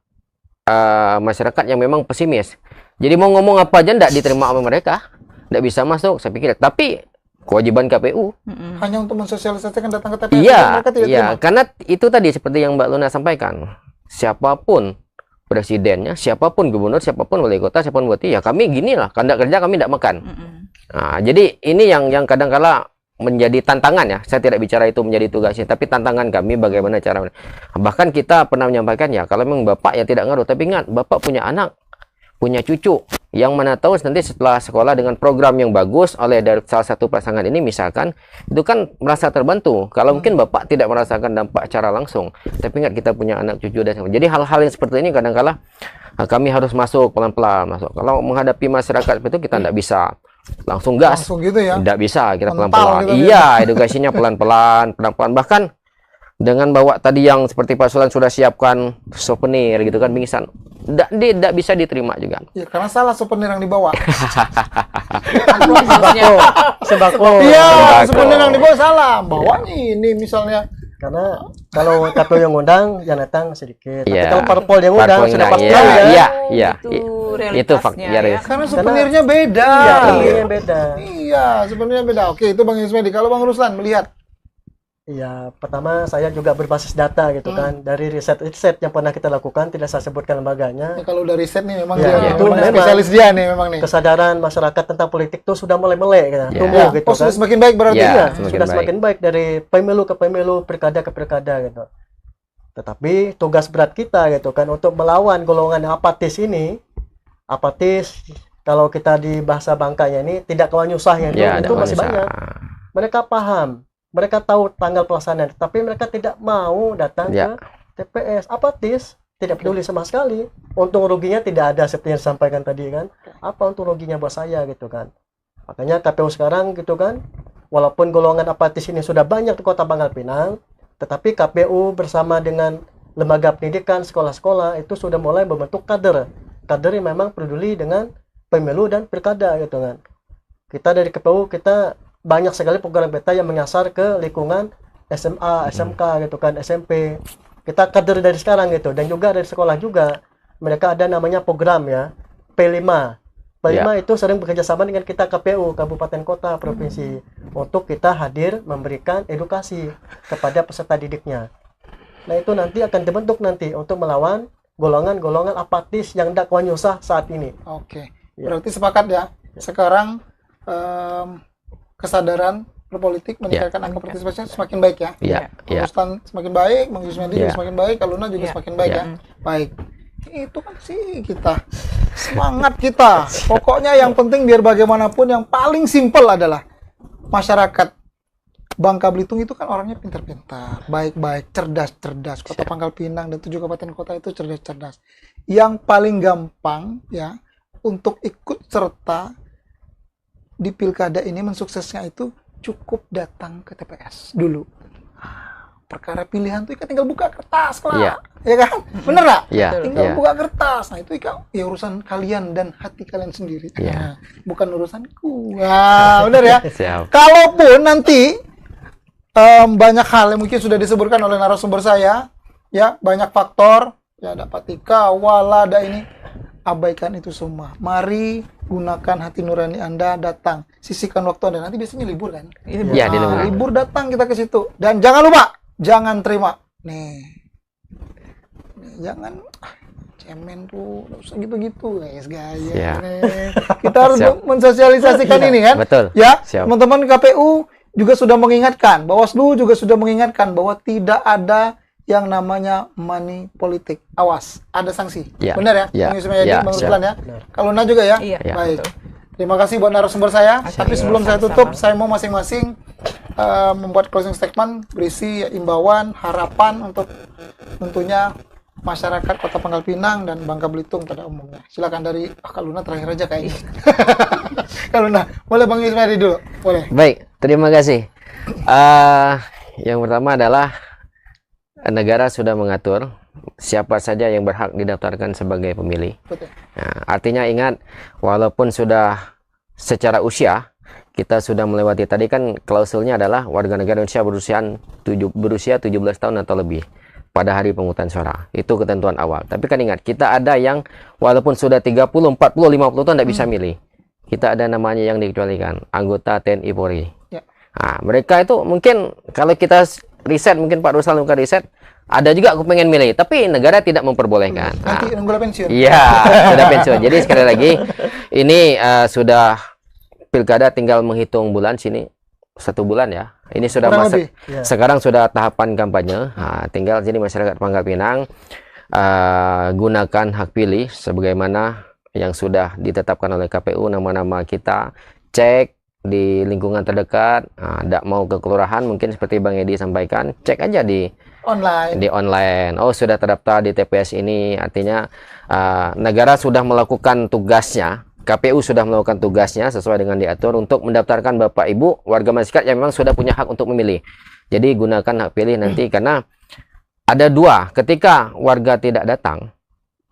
Speaker 3: masyarakat yang memang pesimis. Jadi mau ngomong apa aja ndak diterima oleh mereka, ndak bisa masuk. Saya pikir. Tapi kewajiban KPU
Speaker 2: Hanya untuk mensosialisasikan datang ke TPS.
Speaker 3: iya,
Speaker 2: mereka tidak
Speaker 3: iya,
Speaker 2: terima.
Speaker 3: karena itu tadi seperti yang Mbak Luna sampaikan, siapapun presidennya, siapapun gubernur, siapapun wali kota, siapapun bupati, ya kami gini lah, kandak kerja kami tidak makan. Nah, jadi ini yang kadang-kala menjadi tantangan ya. Saya tidak bicara itu menjadi tugasnya, tapi tantangan kami bagaimana cara. Bahkan kita pernah menyampaikan ya, kalau memang bapak ya tidak ngaruh, tapi ingat bapak punya anak, punya cucu, yang mana tahu nanti setelah sekolah dengan program yang bagus oleh dari salah satu pasangan ini misalkan, itu kan merasa terbantu. Kalau mungkin bapak tidak merasakan dampak secara langsung, tapi ingat kita punya anak cucu dan sebagainya. Jadi hal-hal yang seperti ini kadang-kala kami harus masuk pelan-pelan masuk. Kalau menghadapi masyarakat seperti itu kita tidak bisa langsung gas,
Speaker 2: Langsung gitu ya.
Speaker 3: tidak bisa, kita
Speaker 2: Mental
Speaker 3: pelan-pelan.
Speaker 2: gitu.
Speaker 3: Iya, edukasinya pelan-pelan, bahkan dengan bawa tadi yang seperti Pak Sulan sudah siapkan souvenir gitu kan, bingkisan, tidak bisa diterima juga.
Speaker 2: Ya, karena salah souvenir yang dibawa.
Speaker 4: Sembako.
Speaker 2: Iya,
Speaker 3: Sembako.
Speaker 2: souvenir yang dibawa salah. Bawanya ini misalnya.
Speaker 4: Karena kalau KPU yang ngundang, yang datang sedikit. Tapi
Speaker 3: Iya.
Speaker 4: kalau parpol yang ngundang,
Speaker 3: Parpol
Speaker 4: sudah
Speaker 3: ngundang,
Speaker 4: pasti
Speaker 3: iya,
Speaker 4: tahu ya.
Speaker 3: iya, iya.
Speaker 5: Itu
Speaker 3: Itu fak-
Speaker 5: realitasnya
Speaker 3: ya,
Speaker 5: ya.
Speaker 2: Karena souvenirnya beda.
Speaker 4: Iya, ini beda.
Speaker 2: Iya, souvenirnya beda. Oke, itu Bang Yusmedi. Kalau Bang Ruslan melihat,
Speaker 4: Iya, pertama saya juga berbasis data gitu kan. Dari riset-riset yang pernah kita lakukan, tidak saya sebutkan lembaganya.
Speaker 2: ya, kalau dari riset nih memang
Speaker 4: Ya,
Speaker 2: dia
Speaker 4: itu
Speaker 2: memang
Speaker 4: memang.
Speaker 2: spesialis dia nih memang nih.
Speaker 4: Kesadaran masyarakat tentang politik itu sudah mulai melek gitu,
Speaker 3: Ya.
Speaker 4: tumbuh
Speaker 2: Ya,
Speaker 4: gitu
Speaker 2: oh,
Speaker 4: kan.
Speaker 2: sudah semakin baik berarti.
Speaker 3: Ya.
Speaker 4: Iya,
Speaker 3: semakin
Speaker 4: sudah
Speaker 3: baik.
Speaker 4: semakin baik dari pemilu ke pemilu, pilkada ke pilkada gitu. Tetapi tugas berat kita gitu kan untuk melawan golongan yang apatis ini. Apatis kalau kita di bahasa bangkanya ini tidak kawan nyusahnya
Speaker 3: Ya,
Speaker 4: itu
Speaker 3: ada
Speaker 4: masih
Speaker 3: manusia.
Speaker 4: banyak. Mereka paham, mereka tahu tanggal pelaksanaan, tapi mereka tidak mau datang
Speaker 3: Ya.
Speaker 4: ke TPS. Apatis, tidak peduli sama sekali. Untung ruginya tidak ada seperti yang disampaikan tadi kan. Apa untung ruginya buat saya gitu kan. Makanya KPU sekarang gitu kan, walaupun golongan apatis ini sudah banyak di Kota Pangkal Pinang, tetapi KPU bersama dengan lembaga pendidikan, sekolah-sekolah itu sudah mulai membentuk kader yang memang peduli dengan pemilu dan pilkada gitu kan. Kita dari KPU kita banyak sekali program peta yang menyasar ke lingkungan SMA, SMK gitu kan, SMP. Kita kader dari sekarang gitu, dan juga dari sekolah juga. Mereka ada namanya program ya, P5. P5 itu sering bekerja sama dengan kita KPU, kabupaten kota, provinsi, untuk kita hadir memberikan edukasi kepada peserta didiknya. Nah itu nanti akan dibentuk nanti untuk melawan golongan-golongan apatis yang tidak kawan nyusah saat ini.
Speaker 2: Oke.
Speaker 4: Ya.
Speaker 2: Berarti sepakat ya. Sekarang kesadaran berpolitik meningkatkan angka partisipasi semakin baik ya.
Speaker 3: Iya,
Speaker 2: Bang
Speaker 3: iya.
Speaker 2: Ruslan semakin baik, Bang Yusmedi
Speaker 3: Iya.
Speaker 2: juga semakin baik, Kak Luna juga
Speaker 5: Iya.
Speaker 2: semakin baik
Speaker 3: Iya.
Speaker 2: ya. Baik. Itu kan sih kita. Semangat kita. Pokoknya yang penting biar bagaimanapun yang paling simpel adalah masyarakat Bangka Belitung itu kan orangnya pintar-pintar, baik-baik, cerdas-cerdas. Kota Pangkal Pinang dan 7 kabupaten kota itu cerdas-cerdas. Yang paling gampang ya untuk ikut serta di pilkada ini mensuksesnya itu cukup datang ke TPS dulu. Perkara pilihan tuh kan tinggal buka kertas lah.
Speaker 3: Iya.
Speaker 2: Ya kan? Bener nggak?
Speaker 3: Iya,
Speaker 2: Tinggal
Speaker 3: iya.
Speaker 2: buka kertas. Nah, itu ya urusan kalian dan hati kalian sendiri.
Speaker 3: Iya.
Speaker 2: Nah, bukan urusanku. Nah, bener ya?
Speaker 3: Siap.
Speaker 2: Kalaupun nanti banyak hal yang mungkin sudah disebutkan oleh narasumber saya, ya banyak faktor, ya ada patika, wala, ada ini, abaikan itu semua. Mari gunakan hati nurani Anda, datang, sisihkan waktu Anda. Nanti biasanya libur kan?
Speaker 3: Iya, di
Speaker 2: Nah,
Speaker 3: libur.
Speaker 2: libur datang kita ke situ. Dan jangan lupa, jangan terima. Nih, jangan cemen tuh, nggak usah gitu-gitu guys, gaya.
Speaker 3: Ya.
Speaker 2: Nih. Kita harus
Speaker 3: Siap.
Speaker 2: mensosialisasikan ini kan?
Speaker 3: Betul.
Speaker 2: Ya,
Speaker 3: Siap.
Speaker 2: teman-teman KPU juga sudah mengingatkan, Bawaslu juga sudah mengingatkan bahwa tidak ada yang namanya money politik. Awas, ada sanksi.
Speaker 3: Ya,
Speaker 2: Benar ya?
Speaker 3: ya,
Speaker 2: Bang Yusuf Mayadi,
Speaker 3: ya,
Speaker 2: Bang
Speaker 3: siap.
Speaker 2: Ruslan ya?
Speaker 4: Benar.
Speaker 2: Kalau Nah juga ya?
Speaker 5: Iya,
Speaker 2: Baik.
Speaker 5: betul.
Speaker 2: Terima kasih buat narasumber saya. Tapi sebelum saya tutup,
Speaker 5: Sama-sama.
Speaker 2: saya mau masing-masing membuat closing statement berisi imbauan, harapan untuk tentunya masyarakat Kota Pangkal Pinang dan Bangka Belitung pada umumnya. Silakan dari Kak Luna terakhir aja kayaknya. Kak Luna, boleh Bang Yusuf Mayadi dulu? Boleh.
Speaker 3: Baik, terima kasih. Yang pertama adalah negara sudah mengatur siapa saja yang berhak didaftarkan sebagai pemilih.
Speaker 2: Betul.
Speaker 3: Nah, artinya ingat, walaupun sudah secara usia, kita sudah melewati tadi kan klausulnya adalah warga negara Indonesia berusia 17 tahun atau lebih pada hari pemungutan suara. Itu ketentuan awal. Tapi kan ingat, kita ada yang walaupun sudah 30, 40, 50 tahun tidak bisa milih. Kita ada namanya yang dikecualikan, anggota TNI Polri.
Speaker 2: Ya.
Speaker 3: Nah, mereka itu mungkin kalau kita riset, mungkin Pak Ruslan bukan riset, ada juga aku pengen milih, tapi negara tidak memperbolehkan.
Speaker 2: Nanti
Speaker 3: Nah,
Speaker 2: nunggu pensiun.
Speaker 3: iya, sudah pensiun. Jadi sekali lagi, ini sudah pilkada tinggal menghitung bulan sini 1 bulan ya. Ini sudah
Speaker 2: Kurang
Speaker 3: masuk.
Speaker 2: lebih.
Speaker 4: Ya.
Speaker 3: Sekarang sudah tahapan kampanye. Nah, tinggal jadi masyarakat Pangkal Pinang gunakan hak pilih sebagaimana yang sudah ditetapkan oleh KPU, nama-nama kita cek di lingkungan terdekat. Tidak mau ke kelurahan, mungkin seperti Bang Edi sampaikan, cek aja di online. Oh, sudah terdaftar di TPS ini, artinya negara sudah melakukan tugasnya, KPU sudah melakukan tugasnya sesuai dengan diatur untuk mendaftarkan Bapak Ibu warga masyarakat yang memang sudah punya hak untuk memilih. Jadi gunakan hak pilih nanti, karena ada dua, ketika warga tidak datang,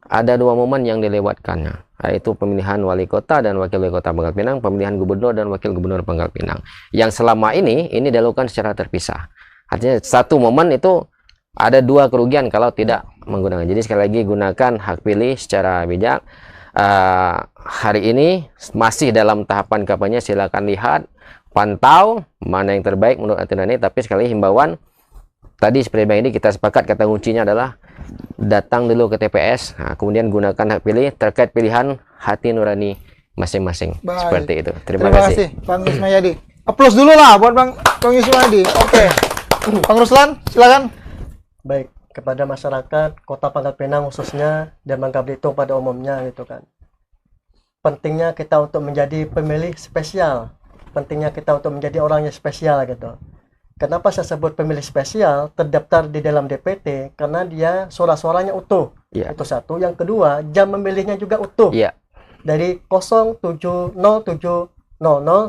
Speaker 3: ada 2 momen yang dilewatkannya, yaitu pemilihan wali kota dan wakil wali kota Pangkal Pinang, pemilihan gubernur dan wakil gubernur Pangkal Pinang, yang selama ini dilakukan secara terpisah. Artinya satu momen itu ada 2 kerugian kalau tidak menggunakan. Jadi sekali lagi, gunakan hak pilih secara bijak. Hari ini masih dalam tahapan kampanye, silakan lihat, pantau mana yang terbaik menurut aturan ini. Tapi sekali himbauan tadi seperti Bang ini, kita sepakat kata kuncinya adalah datang dulu ke TPS, kemudian gunakan hak pilih terkait pilihan hati nurani masing-masing.
Speaker 2: Baik.
Speaker 3: Seperti itu. Terima
Speaker 2: Terima
Speaker 3: kasih.
Speaker 2: kasih Bang Yusuf Mayadi. Applause dulu lah buat Bang Yusuf Mayadi. Oke. Bang Ruslan, silakan.
Speaker 4: Baik, kepada masyarakat Kota Pangkal Pinang khususnya dan Bangka Belitung pada umumnya gitu kan. Pentingnya kita untuk menjadi pemilih spesial. Pentingnya kita untuk menjadi orang yang spesial gitu. Kenapa saya sebut pemilih spesial? Terdaftar di dalam DPT karena dia suara-suaranya utuh.
Speaker 3: Iya.
Speaker 4: Itu satu. Yang kedua, jam memilihnya juga utuh.
Speaker 3: Iya.
Speaker 4: Dari 07.00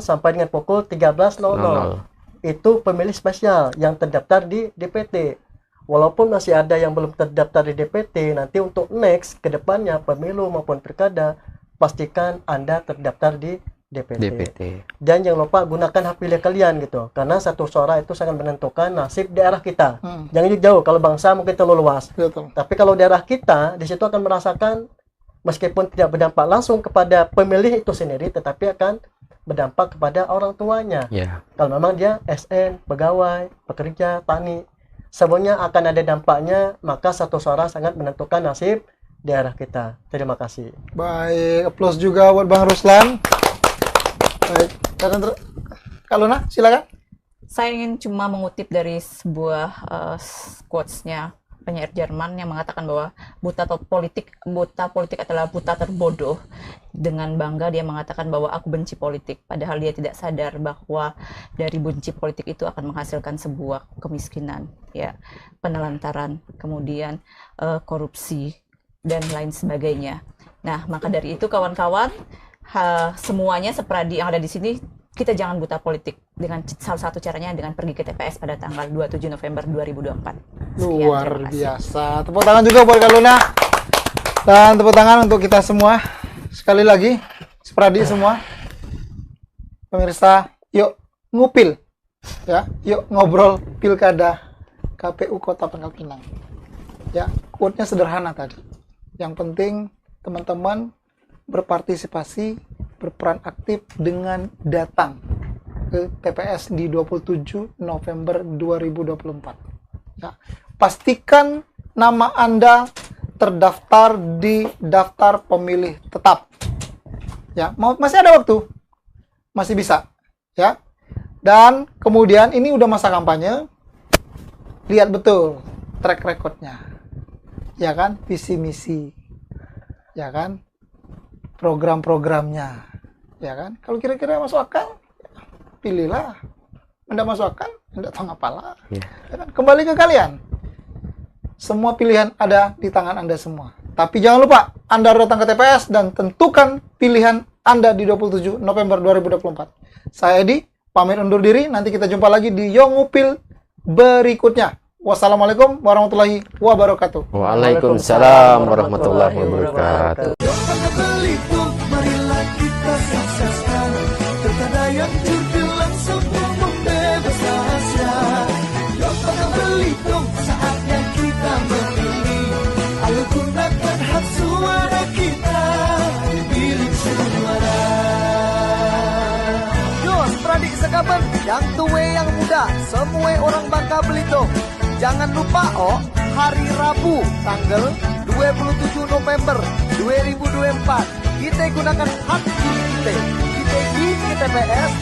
Speaker 4: sampai dengan pukul 13.00. Itu pemilih spesial yang terdaftar di DPT. Walaupun masih ada yang belum terdaftar di DPT, nanti untuk next ke depannya pemilu maupun pilkada, pastikan Anda terdaftar di DPT. Dan jangan lupa gunakan hak pilih kalian gitu. Karena satu suara itu sangat menentukan nasib daerah kita. Jangan jauh, kalau bangsa mungkin terlalu luas.
Speaker 2: Betul.
Speaker 4: Tapi kalau daerah kita, di situ akan merasakan meskipun tidak berdampak langsung kepada pemilih itu sendiri, tetapi akan berdampak kepada orang tuanya.
Speaker 3: Ya.
Speaker 4: Kalau memang dia SN, pegawai, pekerja, tani, semuanya akan ada dampaknya, maka satu suara sangat menentukan nasib daerah kita. Terima kasih.
Speaker 2: Baik, applause juga buat Bang Ruslan. Baik, Kak Luna, silakan.
Speaker 5: Saya ingin cuma mengutip dari sebuah quotes-nya penyair Jerman yang mengatakan bahwa buta politik adalah buta terbodoh. Dengan bangga dia mengatakan bahwa aku benci politik, padahal dia tidak sadar bahwa dari benci politik itu akan menghasilkan sebuah kemiskinan, ya, penelantaran, kemudian korupsi dan lain sebagainya. Nah, maka dari itu kawan-kawan, semuanya seperadi yang ada di sini, kita jangan buta politik. Dengan salah satu caranya dengan pergi ke TPS pada tanggal 27 November 2024. Sekian,
Speaker 2: Luar
Speaker 5: terima kasih.
Speaker 2: biasa. Tepuk tangan juga buat Kak Luna. Dan tepuk tangan untuk kita semua. Sekali lagi, seperadi semua. Pemirsa, yuk ngupil. Ya, yuk ngobrol pilkada KPU Kota Pangkal Pinang. Ya, quote-nya sederhana tadi. Yang penting teman-teman berpartisipasi, berperan aktif dengan datang ke TPS di 27 November 2024. Ya, pastikan nama Anda terdaftar di daftar pemilih tetap. Ya, masih ada waktu. Masih bisa, ya. Dan kemudian ini udah masa kampanye. Lihat betul track recordnya, ya kan, visi misi, ya kan, program-programnya, ya kan. Kalau kira-kira masuk akal, pilihlah. Tidak masuk akal, tidak tahu apalah. Ya kan? Kembali ke kalian. Semua pilihan ada di tangan Anda semua. Tapi jangan lupa, Anda harus datang ke TPS dan tentukan pilihan Anda di 27 November 2024. Saya Edi, pamit undur diri. Nanti kita jumpa lagi di Yo Ngupil berikutnya. Wassalamualaikum warahmatullahi wabarakatuh.
Speaker 3: Waalaikumsalam warahmatullahi wabarakatuh.
Speaker 1: Yuk pada Belitung, marilah kita sukseskan. Pilkada yang jujur langsung membebas rahasia. Yuk pada Belitung, saatnya kita memilih. Ayo gunakan hak suara kita di bilik suara. Yos, pradik sekaben, yang tua yang muda, semua orang Bangka Belitung. Jangan lupa hari Rabu tanggal 27 November 2024 kita gunakan hak pilih kita. Kita di TPS.